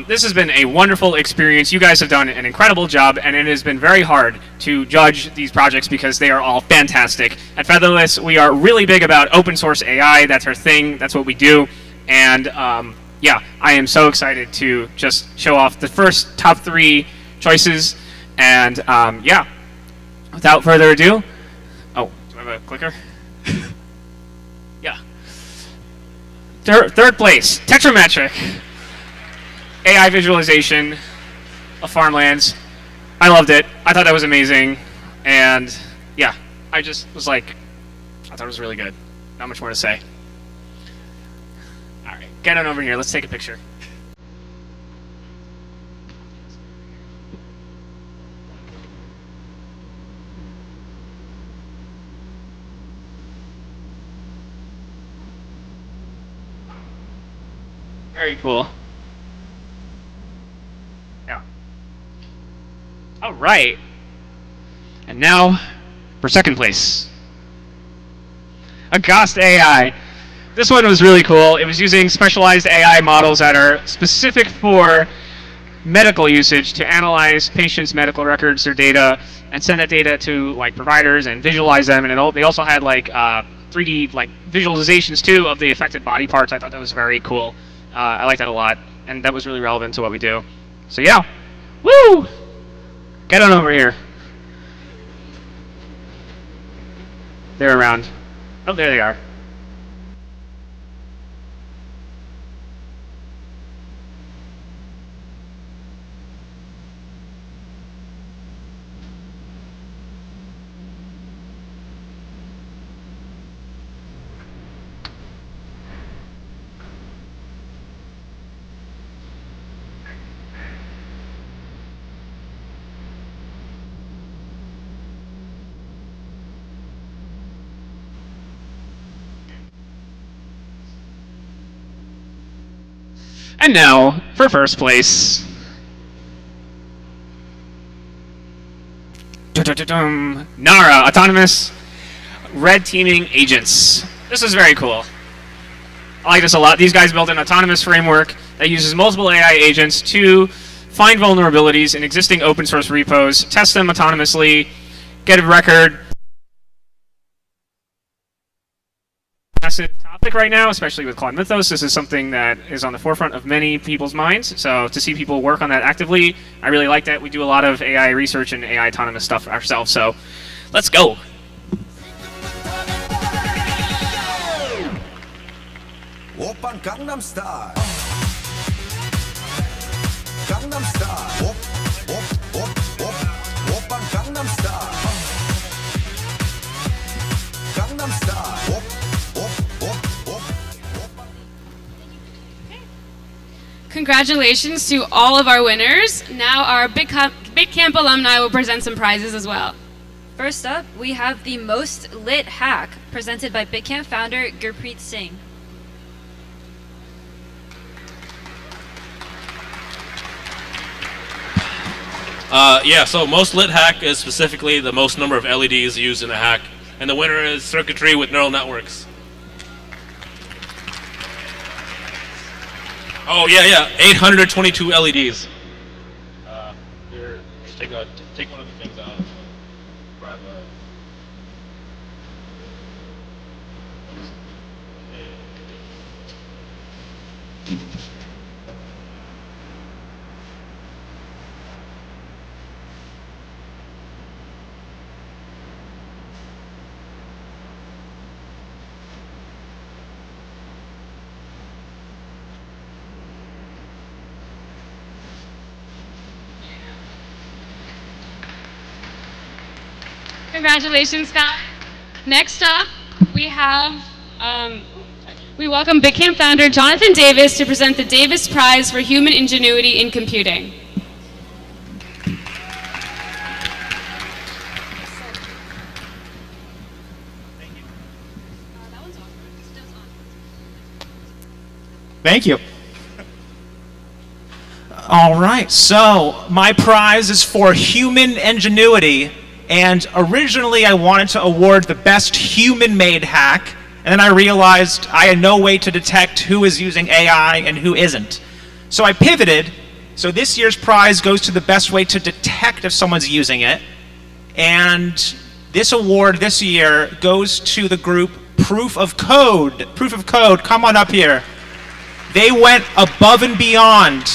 This has been a wonderful experience. You guys have done an incredible job, and it has been very hard to judge these projects because they are all fantastic. At Featherless, we are really big about open source AI. That's our thing. That's what we do. And yeah, I am so excited to just show off the first top 3 choices. And yeah, without further ado, oh, do I have a clicker? Yeah. Third place, Tetrametric. AI visualization of farmlands. I loved it. I thought that was amazing. And yeah, I just was like, I thought it was really good. Not much more to say. Alright, get on over here. Let's take a picture. Very cool. Yeah. All right. And now for second place. Agast AI. This one was really cool. It was using specialized AI models that are specific for medical usage to analyze patients' medical records, their data, and send that data to like providers and visualize them. And they also had like 3D like visualizations too of the affected body parts. I thought that was very cool. I like that a lot, and that was really relevant to what we do. So yeah, woo! Get on over here. They're around. Oh, there they are. And now, for first place. NARA, Autonomous Red Teaming Agents. This is very cool. I like this a lot. These guys built an autonomous framework that uses multiple AI agents to find vulnerabilities in existing open source repos, test them autonomously, get a record. Massive topic right now, especially with Claude Mythos. This is something that is on the forefront of many people's minds. So to see people work on that actively, I really like that. We do a lot of AI research and AI autonomous stuff ourselves. So let's go. Open Gangnam Style. Gangnam Style. Open Gangnam Style. Gangnam Style. Congratulations to all of our winners. Now our Bitcamp alumni will present some prizes as well. First up, we have the Most Lit Hack, presented by Bitcamp founder Gurpreet Singh. Yeah, so most lit hack is specifically the most number of LEDs used in a hack. And the winner is circuitry with neural networks. Oh, yeah, 822 LEDs. Here, just take one of the things out. Grab Congratulations, guys. Next up, we welcome Bitcamp founder Jonathan Davis to present the Davis Prize for Human Ingenuity in Computing. Thank you. All right, so my prize is for human ingenuity, and originally I wanted to award the best human-made hack, and then I realized I had no way to detect who is using AI and who isn't. So I pivoted, so this year's prize goes to the best way to detect if someone's using it, and this award this year goes to the group Proof of Code. Proof of Code, come on up here. They went above and beyond.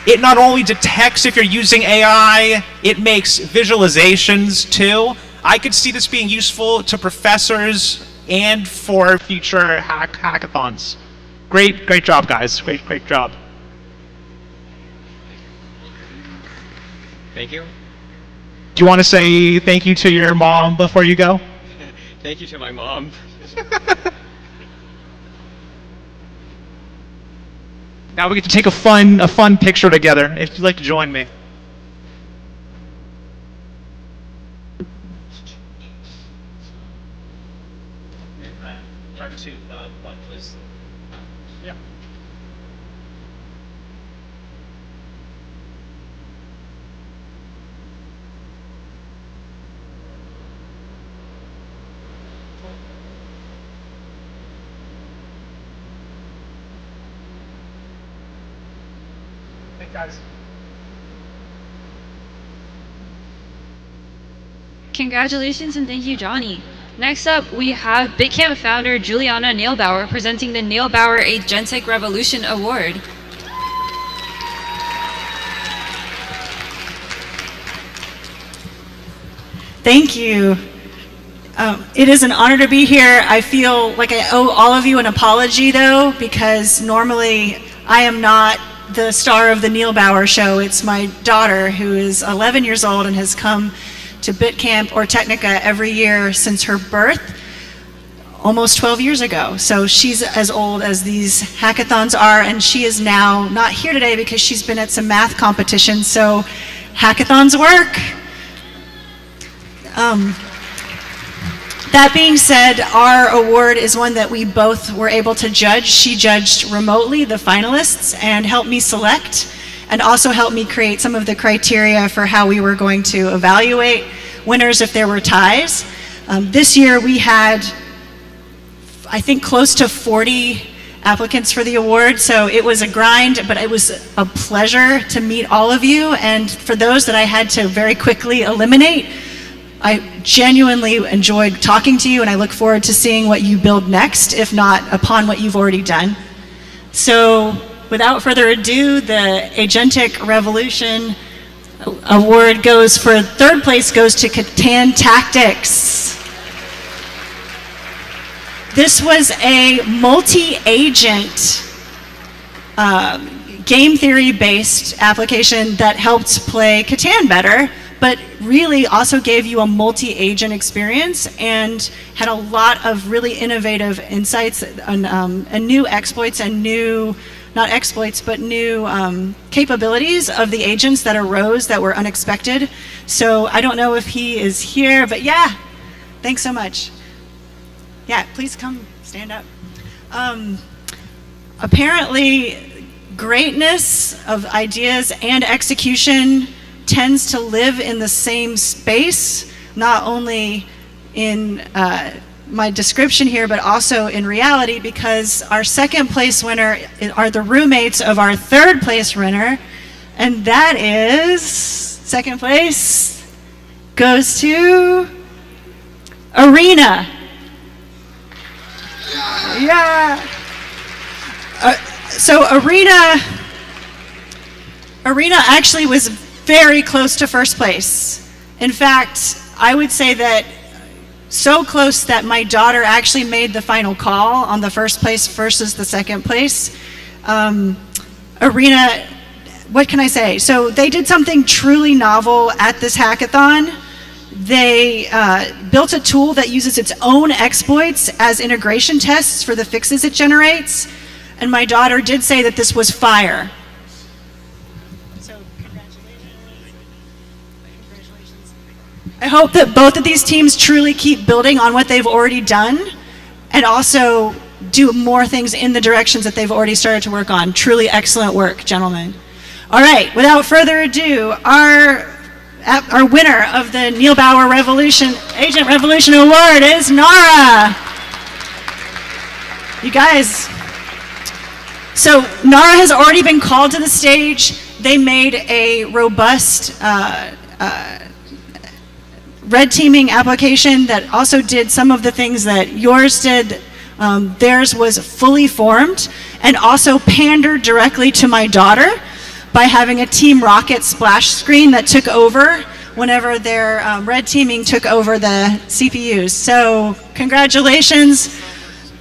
It not only detects if you're using AI, it makes visualizations too. I could see this being useful to professors and for future hackathons. Great job, guys. Great job. Thank you. Do you want to say thank you to your mom before you go? Thank you to my mom. Now we get to take a fun picture together, if you'd like to join me. Yeah. Thanks, guys. Congratulations and thank you, Johnny. Next up, we have Bitcamp founder Juliana Nailbauer presenting the Nailbauer Agentic Revolution Award. Thank you. It is an honor to be here. I feel like I owe all of you an apology, though, because normally I am not the star of the Nailbauer show. It's my daughter, who is 11 years old and has come to Bitcamp or Technica every year since her birth, almost 12 years ago. So she's as old as these hackathons are, and she is now not here today because she's been at some math competitions. So hackathons work. That being said, our award is one that we both were able to judge. She judged remotely the finalists and helped me select, and also helped me create some of the criteria for how we were going to evaluate winners if there were ties. This year we had, I think, close to 40 applicants for the award, so it was a grind, but it was a pleasure to meet all of you, and for those that I had to very quickly eliminate, I genuinely enjoyed talking to you, and I look forward to seeing what you build next, if not upon what you've already done. So without further ado, the Agentic Revolution Award goes for third place goes to Catan Tactics. This was a multi-agent game theory based application that helped play Catan better, but really also gave you a multi-agent experience and had a lot of really innovative insights and new exploits and new, not exploits, but new capabilities of the agents that arose that were unexpected. So I don't know if he is here, but yeah, thanks so much. Yeah, please come stand up. Apparently, greatness of ideas and execution tends to live in the same space, not only in my description here, but also in reality, because our second place winner are the roommates of our third place winner, and that is, second place goes to Arena. Yeah. So Arena actually was very close to first place. In fact, I would say that so close that my daughter actually made the final call on the first place versus the second place. Arena, what can I say? So they did something truly novel at this hackathon. They built a tool that uses its own exploits as integration tests for the fixes it generates. And my daughter did say that this was fire. I hope that both of these teams truly keep building on what they've already done and also do more things in the directions that they've already started to work on. Truly excellent work, gentlemen. All right, without further ado, our winner of the Neil Bauer Agent Revolution Award is Nara. You guys, so Nara has already been called to the stage. They made a robust red teaming application that also did some of the things that yours did. Theirs was fully formed and also pandered directly to my daughter by having a Team Rocket splash screen that took over whenever their red teaming took over the CPUs. So congratulations.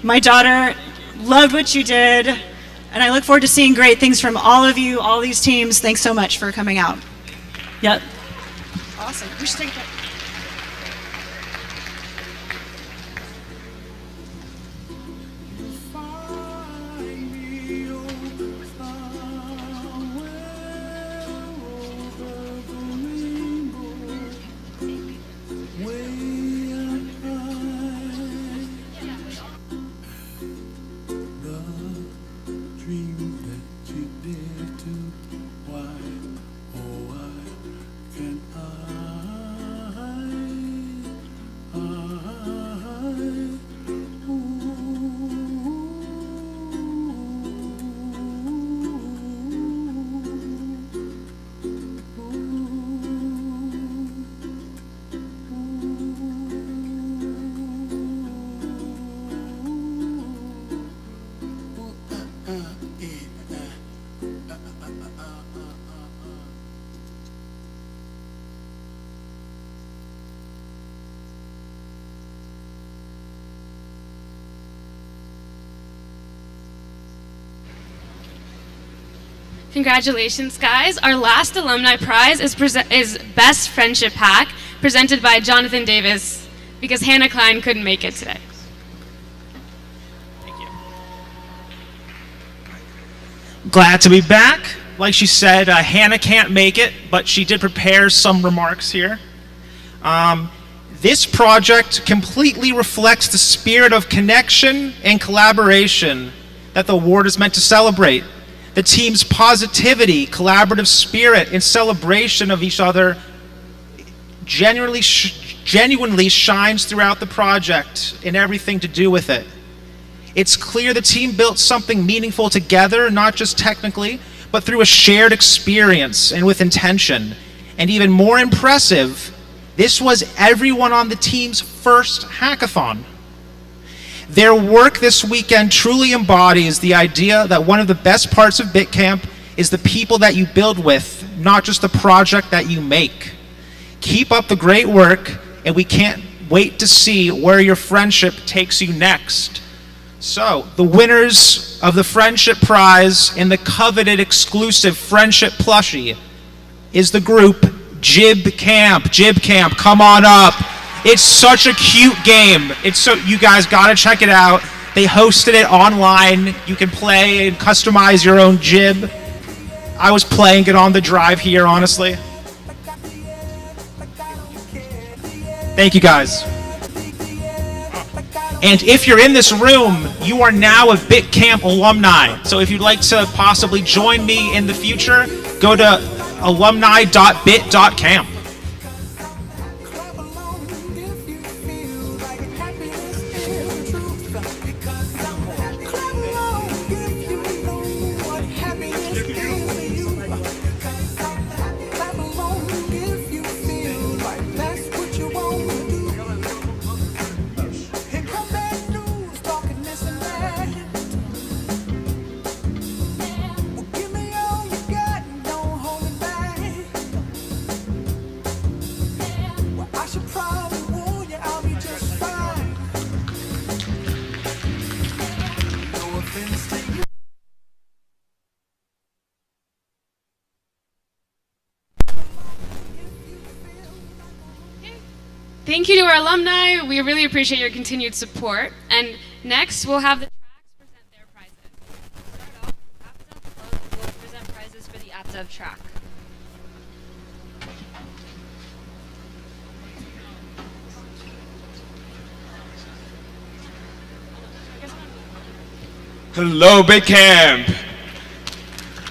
My daughter loved what you did, and I look forward to seeing great things from all of you, all these teams. Thanks so much for coming out. Yep. Awesome. We should take a Congratulations, guys. Our last alumni prize is Best Friendship Hack, presented by Jonathan Davis, because Hannah Klein couldn't make it today. Glad to be back. Like she said, Hannah can't make it, but she did prepare some remarks here. This project completely reflects the spirit of connection and collaboration that the award is meant to celebrate. The team's positivity, collaborative spirit, and celebration of each other genuinely shines throughout the project in everything to do with it. It's clear the team built something meaningful together, not just technically, but through a shared experience and with intention. And even more impressive, this was everyone on the team's first hackathon. Their work this weekend truly embodies the idea that one of the best parts of Bitcamp is the people that you build with, not just the project that you make. Keep up the great work, and we can't wait to see where your friendship takes you next. So, the winners of the Friendship Prize and the coveted exclusive Friendship Plushie is the group Bitcamp. Bitcamp, come on up. It's such a cute game. You guys gotta check it out. They hosted it online. You can play and customize your own jib. I was playing it on the drive here, honestly. Thank you, guys. And if you're in this room, you are now a Bitcamp alumni. So if you'd like to possibly join me in the future, go to alumni.bit.camp. Thank you to our alumni. We really appreciate your continued support. And next, we'll have the tracks present their prizes. To start off, AppDev Club will present prizes for the AppDev track. Hello, Bitcamp.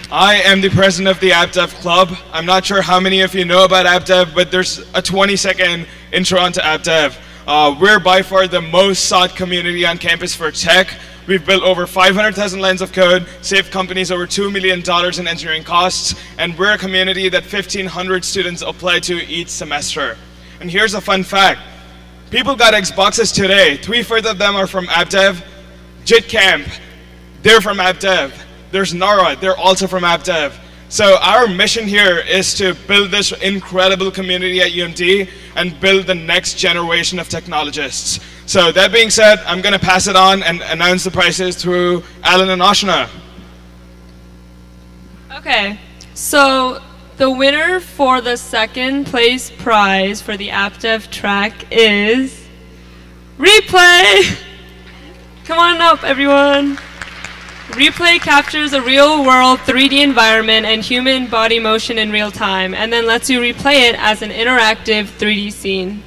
I am the president of the AppDev Club. I'm not sure how many of you know about AppDev, but there's a 20-second intro onto AppDev. We're by far the most sought community on campus for tech. We've built over 500,000 lines of code, saved companies over $2 million in engineering costs, and we're a community that 1,500 students apply to each semester. And here's a fun fact. People got Xboxes today. 3/4 of them are from AppDev. Bitcamp, they're from AppDev. There's Nara, they're also from AppDev. So our mission here is to build this incredible community at UMD and build the next generation of technologists. So that being said, I'm going to pass it on and announce the prizes through Alan and Ashna. Okay, so the winner for the second place prize for the AppDev track is Replay. Come on up, everyone. Replay captures a real-world 3D environment and human body motion in real time, and then lets you replay it as an interactive 3D scene.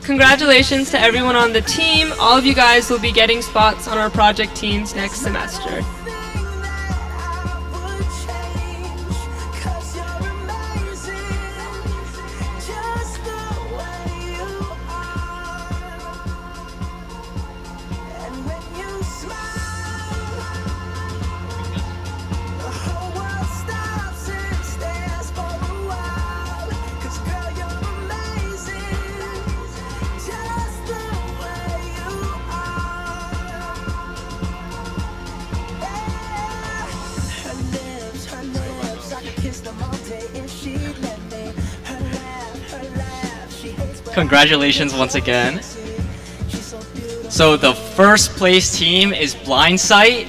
Congratulations to everyone on the team. All of you guys will be getting spots on our project teams next semester. Congratulations once again. So the first place team is Blindsight,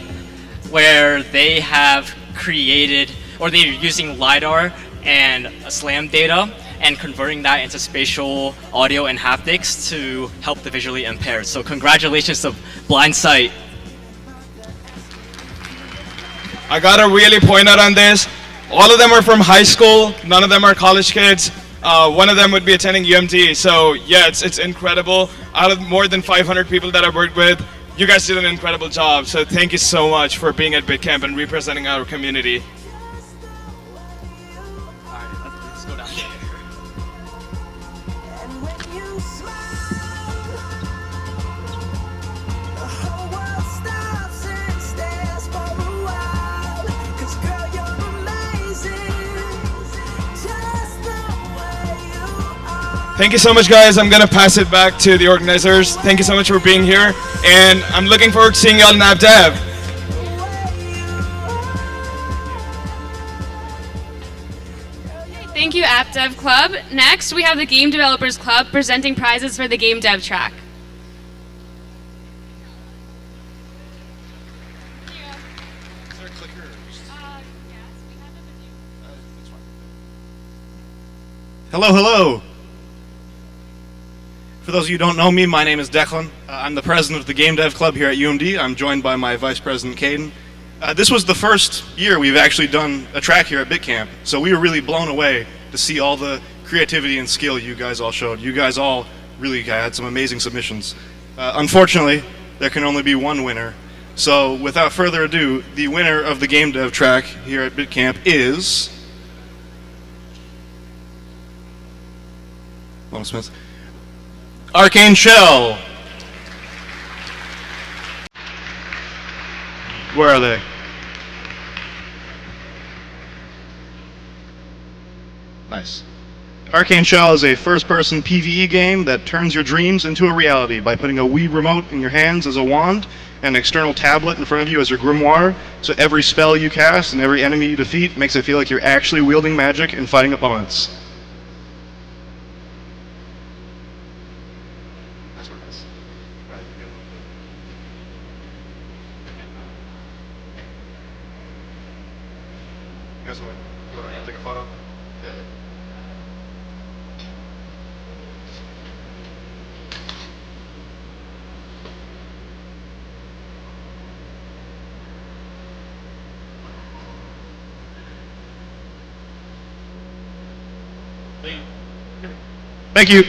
where they have created, or they're using LiDAR and SLAM data and converting that into spatial audio and haptics to help the visually impaired. So congratulations to Blindsight. I gotta really point out on this, all of them are from high school, none of them are college kids. One of them would be attending UMD, so yeah, it's incredible. Out of more than 500 people that I've worked with, you guys did an incredible job, so thank you so much for being at Bitcamp and representing our community. Let's go down there. Thank you so much, guys. I'm gonna pass it back to the organizers. Thank you so much for being here, and I'm looking forward to seeing y'all in AppDev. Thank you, AppDev Club. Next, we have the Game Developers Club presenting prizes for the Game Dev track. Hello, hello. For those of you who don't know me, my name is Declan. I'm the president of the Game Dev Club here at UMD. I'm joined by my vice president, Caden. This was the first year we've actually done a track here at Bitcamp, so we were really blown away to see all the creativity and skill you guys all showed. You guys all really had some amazing submissions. Unfortunately, there can only be one winner. So without further ado, the winner of the game dev track here at Bitcamp is Smith. Arcane Shell. Where are they? Nice. Arcane Shell is a first-person PvE game that turns your dreams into a reality by putting a Wii remote in your hands as a wand and an external tablet in front of you as your grimoire, so every spell you cast and every enemy you defeat makes it feel like you're actually wielding magic and fighting opponents. Take a photo. Thank you.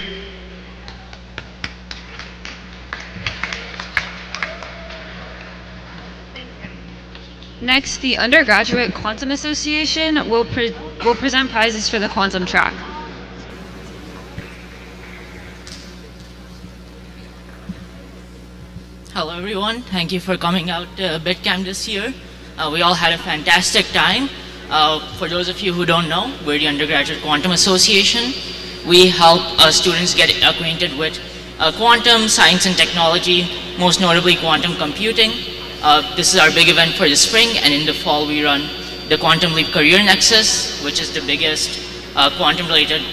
Next, the Undergraduate Quantum Association will present prizes for the quantum track. Hello everyone, thank you for coming out to Bitcamp this year. We all had a fantastic time. For those of you who don't know, we're the Undergraduate Quantum Association. We help students get acquainted with quantum, science and technology, most notably quantum computing. This is our big event for the spring, and in the fall we run the Quantum Leap Career Nexus, which is the biggest quantum-related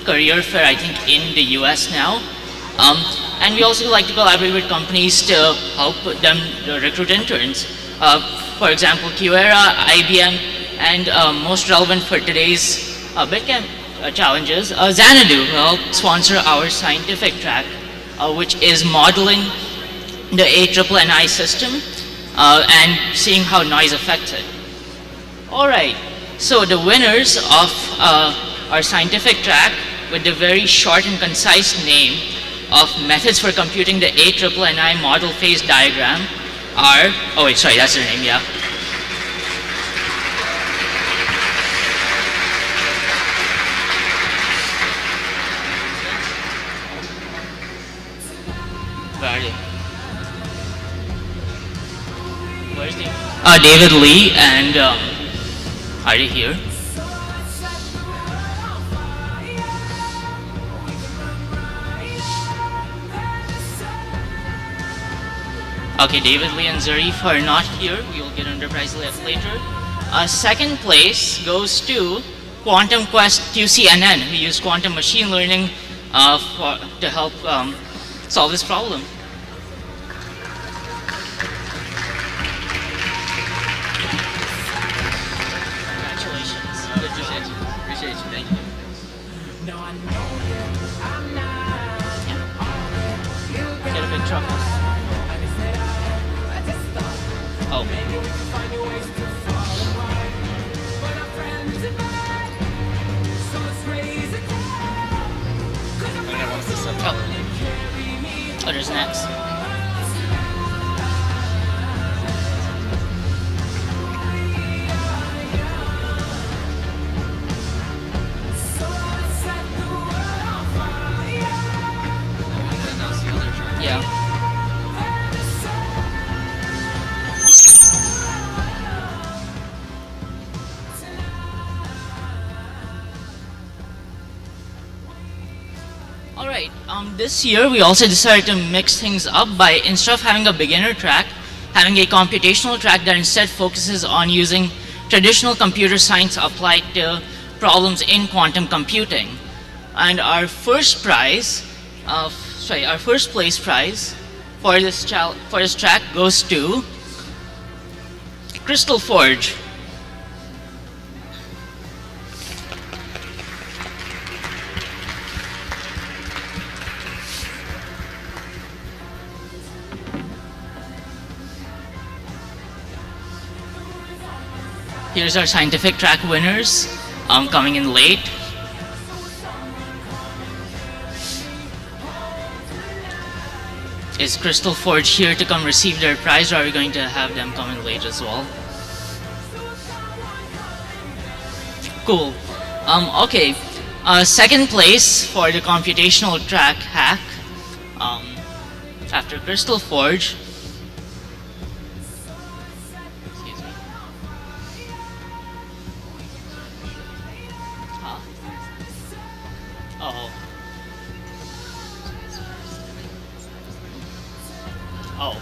career fair, I think, in the US now. And we also like to collaborate with companies to help them recruit interns. For example, QERA, IBM, and most relevant for today's Bitcamp challenges, Xanadu will sponsor our scientific track, which is modeling the ANNI system and seeing how noise affects it. Alright, so the winners of our scientific track with the very short and concise name of Methods for Computing the ANNI Model Phase Diagram are, oh wait, sorry, that's their name, yeah. Where's the David Lee and are they here? Okay, David Lee and Zarif are not here. We will get under prize later. Second place goes to Quantum Quest QCNN. We use quantum machine learning to help solve this problem. Congratulations. Appreciate you. Thank you. Get a big truffle. Oh. Oh, there's next. Yeah. Alright, this year we also decided to mix things up by, instead of having a beginner track, having a computational track that instead focuses on using traditional computer science applied to problems in quantum computing. And our first prize, our first place prize for this track goes to Crystal Forge. Here's our scientific track winners, coming in late. Is Crystal Forge here to come receive their prize, or are we going to have them come in late as well? Cool. Okay. Second place for the computational track hack. After Crystal Forge. Excuse me. Huh? Oh. Oh.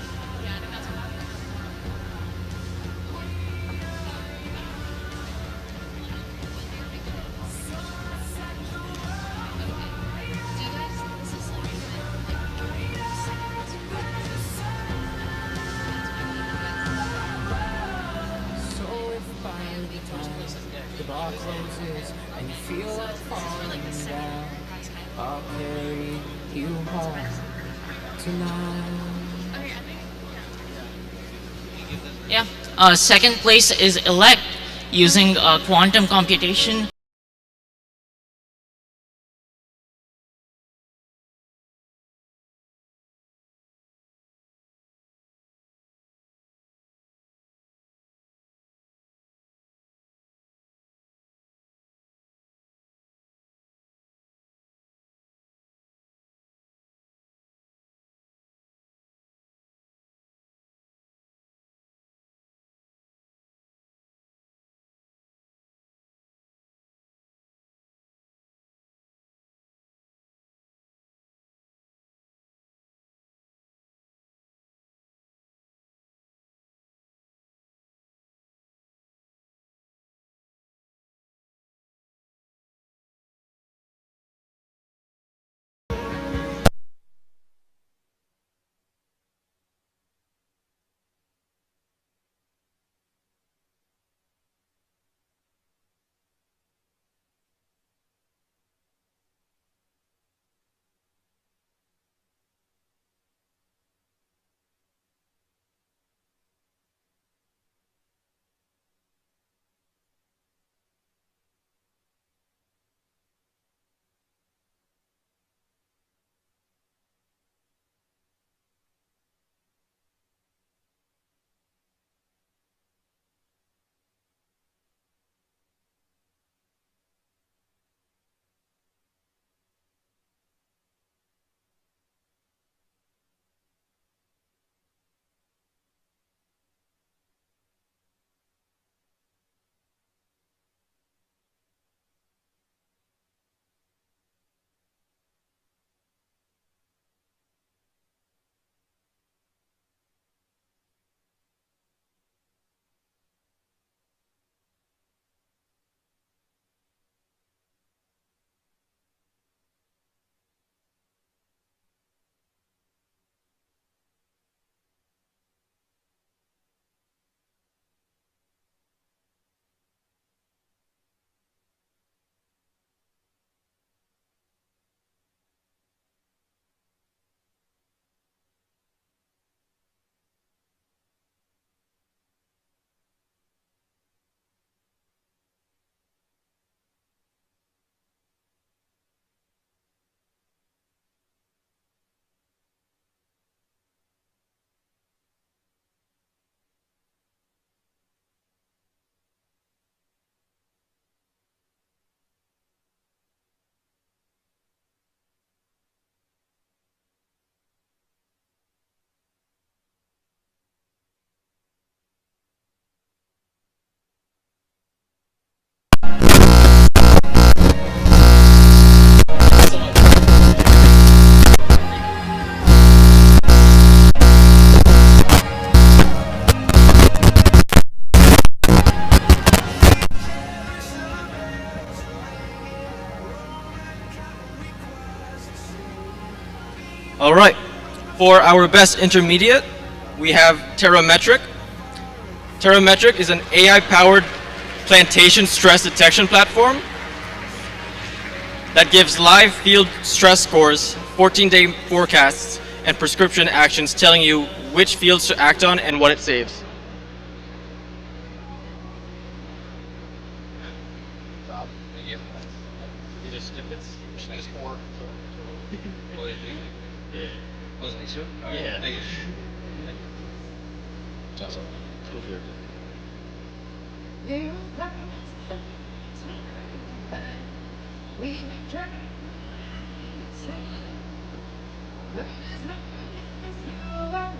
The bar closes and you feel like falling down. I'll carry you home tonight. Yeah. Second place is Elect using quantum computation. All right, for our best intermediate, we have Terrametric. Terrametric is an AI-powered plantation stress detection platform that gives live field stress scores, 14-day forecasts, and prescription actions telling you which fields to act on and what it saves. Yeah. Thank you.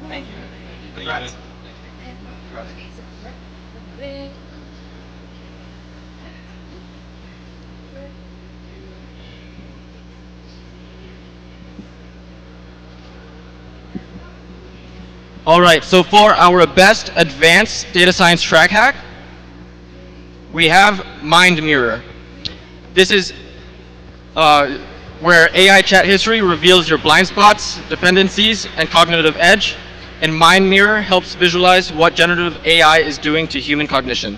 Thank you. Congrats. All right, so for our best advanced data science track hack, we have Mind Mirror. This is where AI chat history reveals your blind spots, dependencies, and cognitive edge, and Mind Mirror helps visualize what generative AI is doing to human cognition.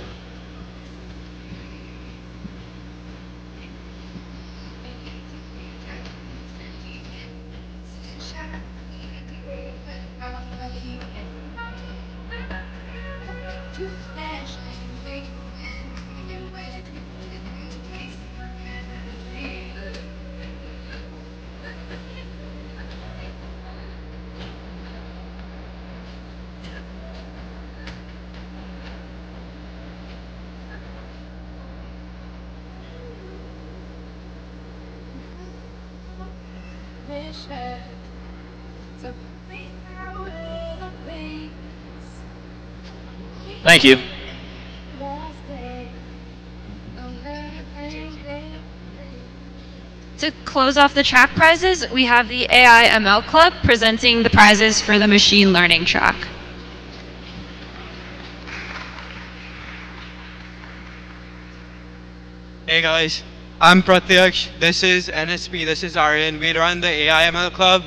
Thank you. To close off the track prizes, we have the AI ML Club presenting the prizes for the machine learning track. Hey guys, I'm Pratyaksh. This is NSP. This is Aryan. We run the AIML Club.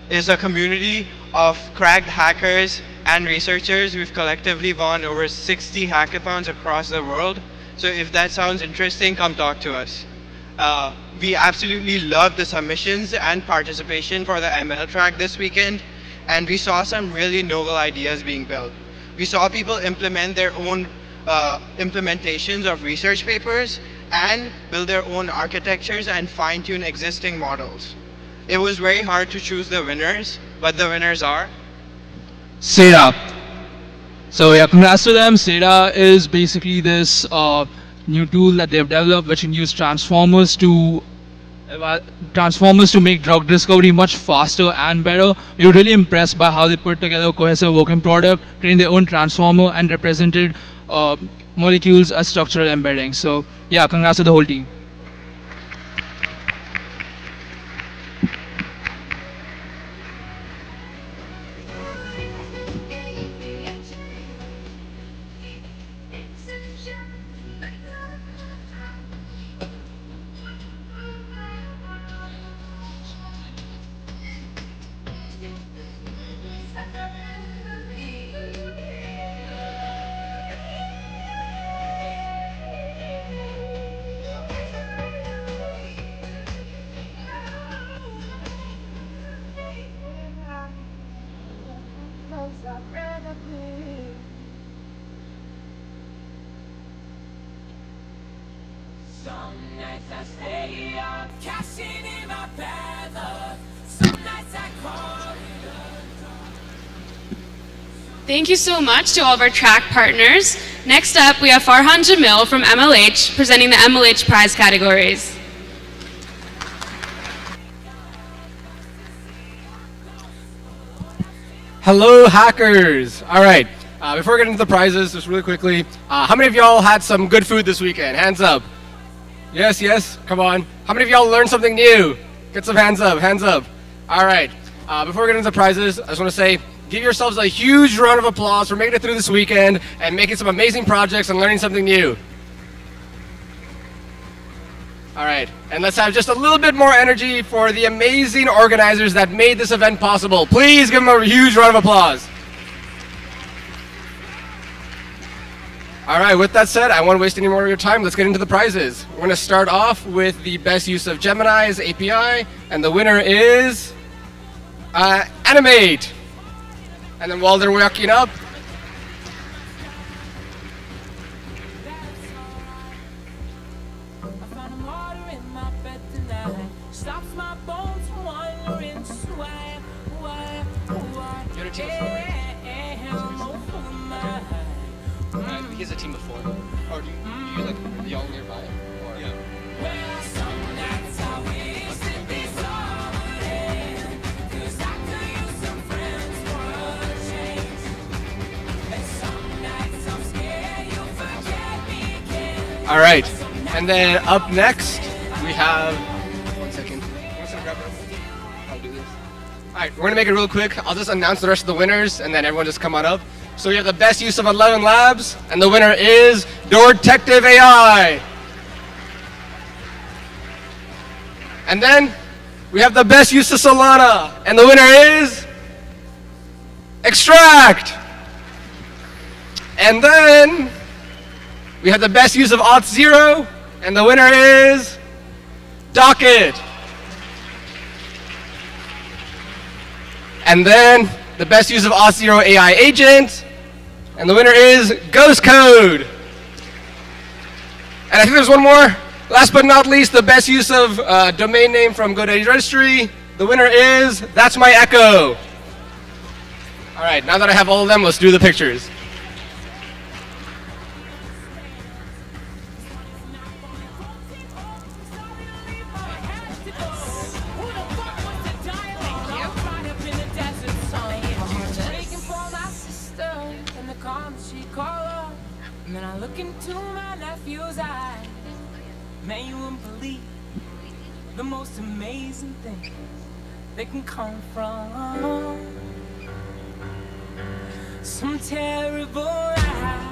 It's a community of cracked hackers and researchers. We've collectively won over 60 hackathons across the world. So if that sounds interesting, come talk to us. We absolutely love the submissions and participation for the ML track this weekend, and we saw some really novel ideas being built. We saw people implement their own implementations of research papers and build their own architectures and fine-tune existing models. It was very hard to choose the winners, but the winners are Seda. So yeah, congrats to them. Seda is basically this new tool that they've developed, which can use transformers to make drug discovery much faster and better. We were really impressed by how they put together a cohesive working product, trained their own transformer, and represented molecules as structural embedding. So yeah, congrats to the whole team. Some nights I stay up, cashing in my feathers. Some nights I call it a dawn. Thank you so much to all of our track partners. Next up, we have Farhan Jamil from MLH presenting the MLH prize categories. Hello, hackers! All right, before we get into the prizes, just really quickly, how many of y'all had some good food this weekend? Hands up. Yes, yes, come on. How many of y'all learned something new? Get some hands up, hands up. All right, before we get into the prizes, I just want to say, give yourselves a huge round of applause for making it through this weekend and making some amazing projects and learning something new. All right, and let's have just a little bit more energy for the amazing organizers that made this event possible. Please give them a huge round of applause. All right, with that said, I won't waste any more of your time. Let's get into the prizes. We're going to start off with the best use of Gemini's API, and the winner is Animate. And then while they're walking up, Stops my bones from wandering. Why a team of 4, right? He's a team of 4. Or do you like, are y'all nearby? Or? Yeah. All right, and then up next we have. 1 second. I'll do this. All right, we're gonna make it real quick. I'll just announce the rest of the winners, and then everyone just come on up. So we have the best use of 11 Labs, and the winner is Door Detective AI. And then we have the best use of Solana, and the winner is Extract. And then we have the best use of Auth0, and the winner is Docket. And then the best use of Auth0 AI agent, and the winner is Ghost Code. And I think there's one more. Last but not least, the best use of domain name from GoDaddy Registry. The winner is That's My Echo. All right, now that I have all of them, let's do the pictures. Man, I look into my nephew's eyes. Man, you wouldn't believe the most amazing thing that can come from some terrible lie.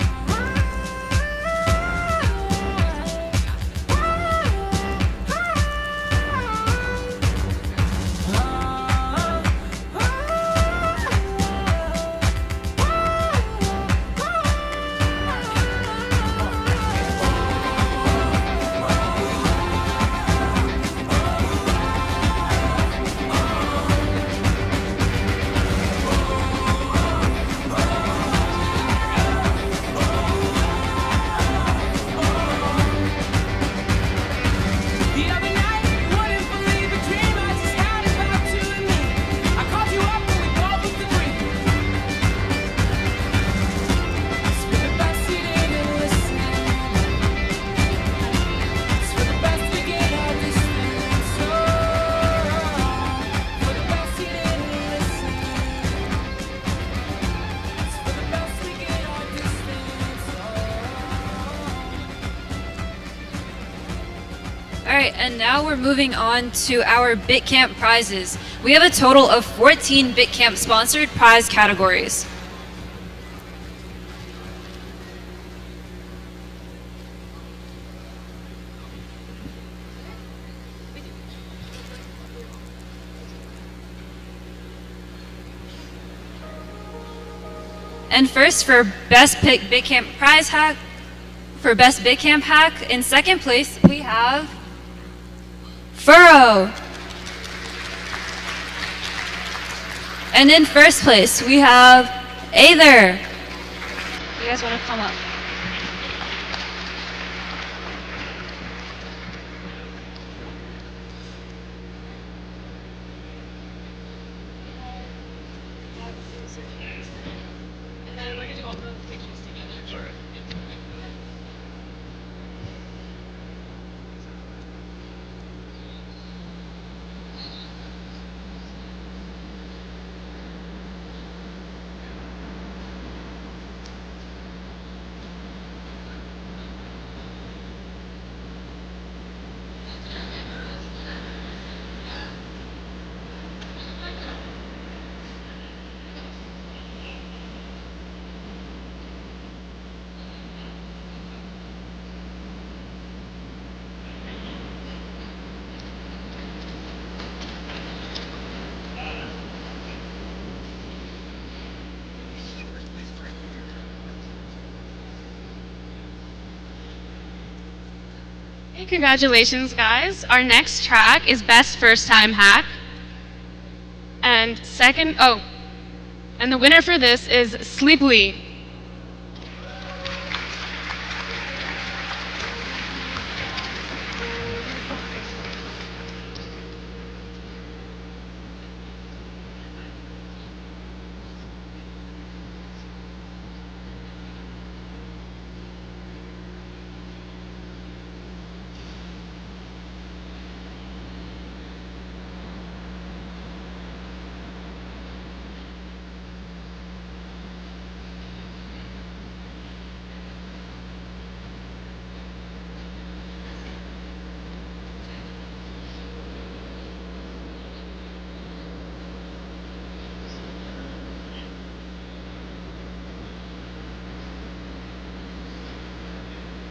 Alright, and now we're moving on to our Bitcamp prizes. We have a total of 14 Bitcamp sponsored prize categories. And first, for best pick Bitcamp prize hack, for best Bitcamp hack, in second place we have Furrow. And in first place we have Aether. You guys want to come up? Hey, congratulations, guys. Our next track is Best First Time Hack. And and the winner for this is Sleeply.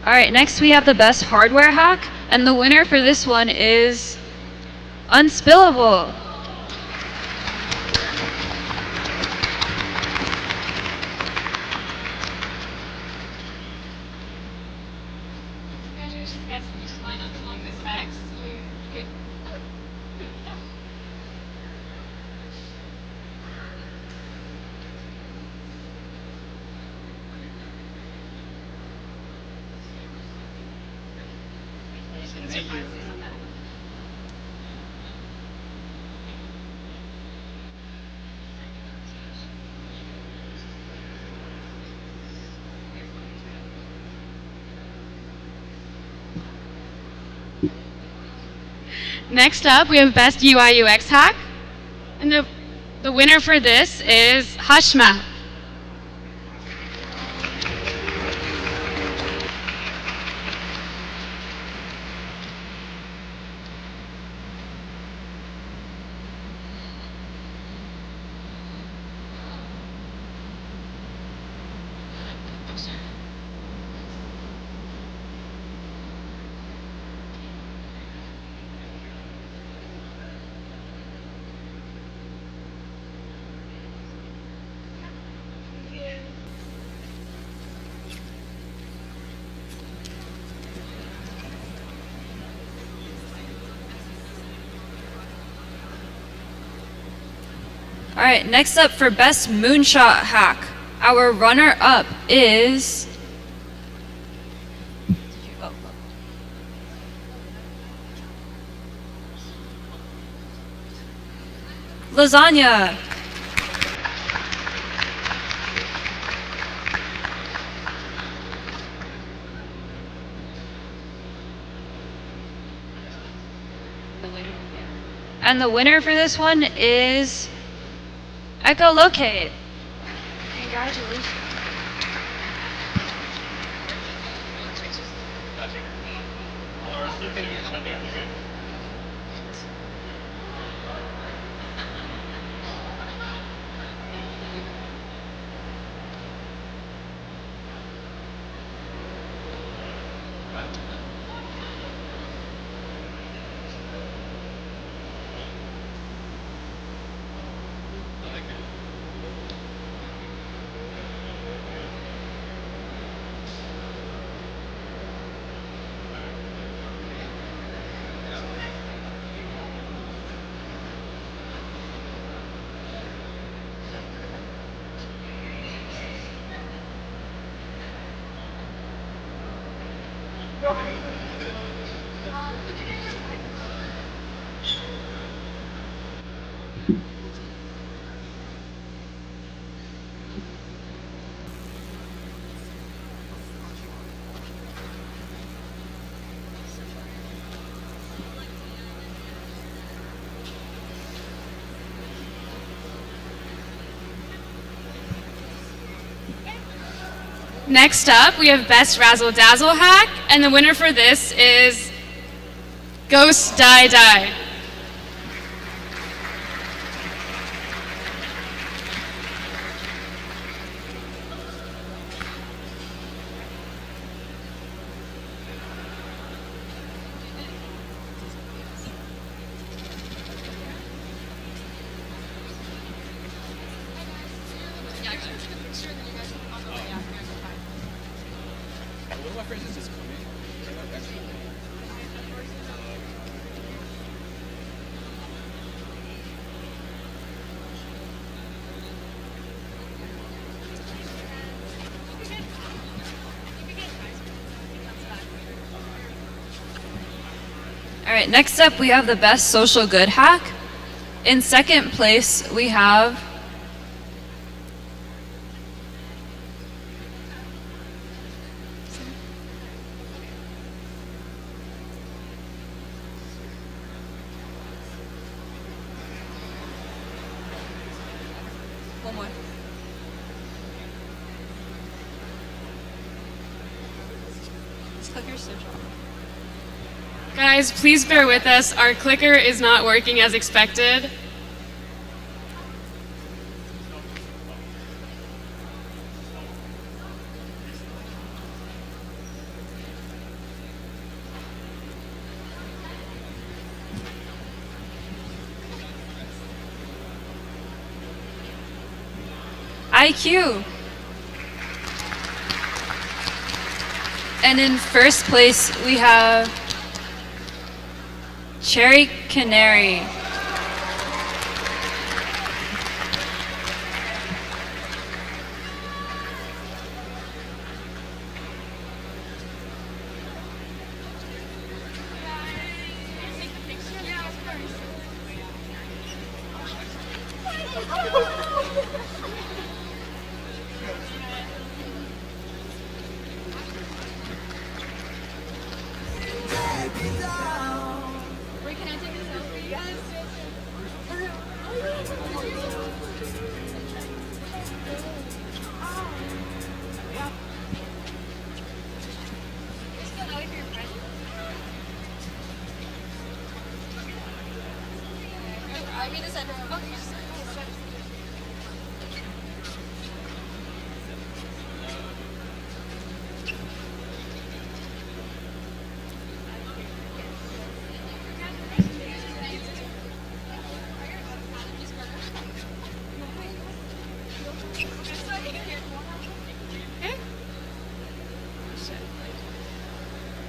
All right, next we have the best hardware hack, and the winner for this one is Unspillable. Next up, we have Best UI UX Hack. And the winner for this is Hushmap. All right, next up for best moonshot hack, our runner-up is lasagna. And the winner for this one is Echolocate. Congratulations. Next up, we have Best Razzle Dazzle Hack, and the winner for this is Ghost Die Die. All right, next up we have the best social good hack. In second place, we have one more. This clicker's so strong. Guys, please bear with us. Our clicker is not working as expected. IQ. And in first place, we have Cherry Canary.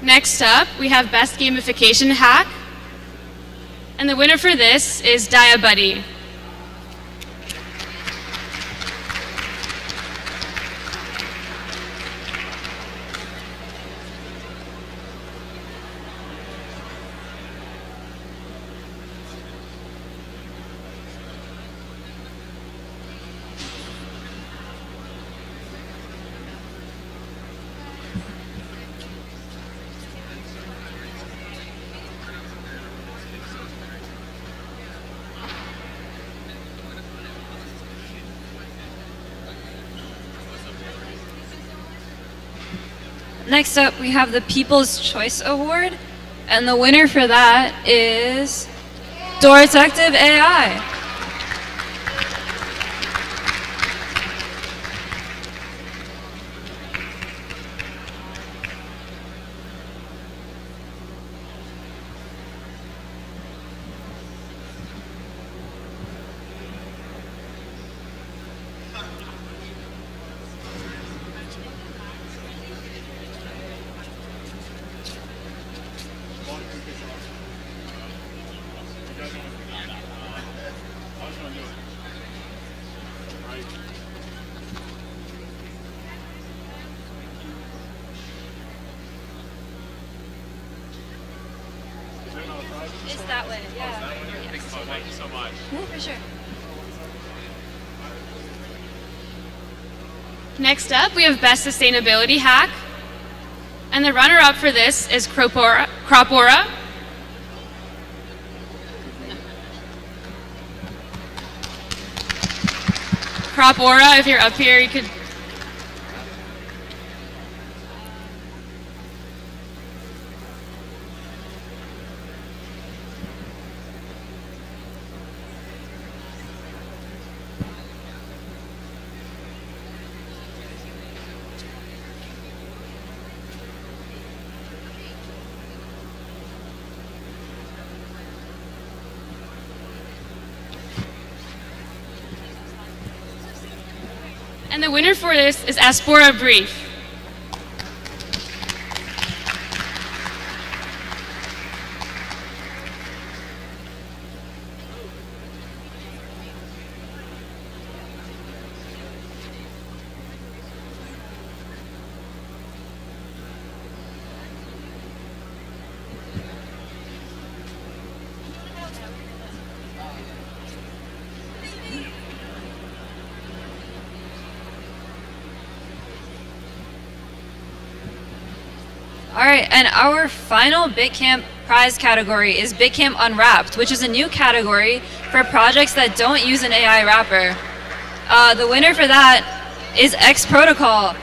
Next up, we have Best Gamification Hack. And the winner for this is DiaBuddy. Next up, we have the People's Choice Award, and the winner for that is Door Detective AI. It's that way, yeah. Thank you so much. Yeah, for sure. Next up, we have Best Sustainability Hack. And the runner-up for this is Cropora. Cropora, if you're up here, you could... And the winner for this is Aspora Brief. All right, and our final Bitcamp prize category is Bitcamp Unwrapped, which is a new category for projects that don't use an AI wrapper. The winner for that is X Protocol.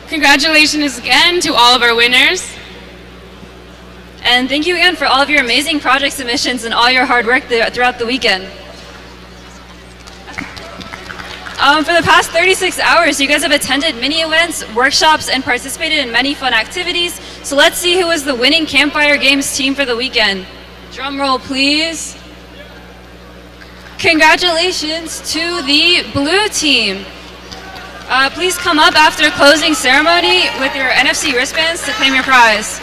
Congratulations again to all of our winners. And thank you again for all of your amazing project submissions and all your hard work throughout the weekend. For the past 36 hours, you guys have attended mini events, workshops, and participated in many fun activities. So let's see who was the winning Campfire Games team for the weekend. Drum roll, please. Congratulations to the blue team. Please come up after closing ceremony with your NFC wristbands to claim your prize.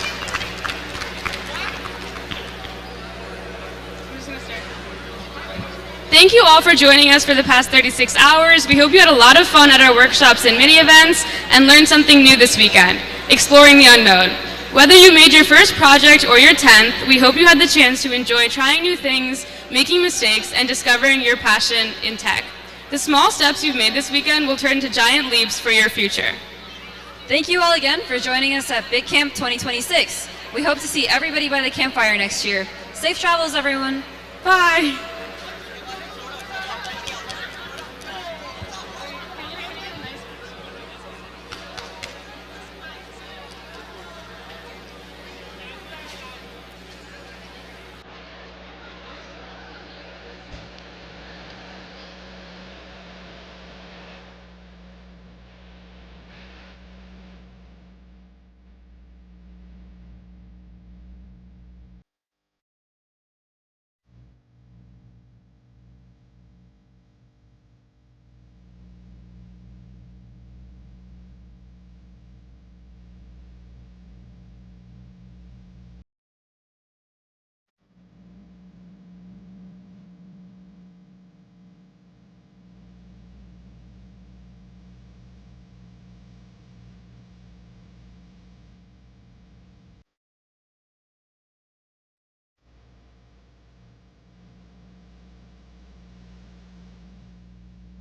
Thank you all for joining us for the past 36 hours. We hope you had a lot of fun at our workshops and mini events and learned something new this weekend, exploring the unknown. Whether you made your first project or your 10th, we hope you had the chance to enjoy trying new things, making mistakes, and discovering your passion in tech. The small steps you've made this weekend will turn into giant leaps for your future. Thank you all again for joining us at Bitcamp 2026. We hope to see everybody by the campfire next year. Safe travels, everyone. Bye.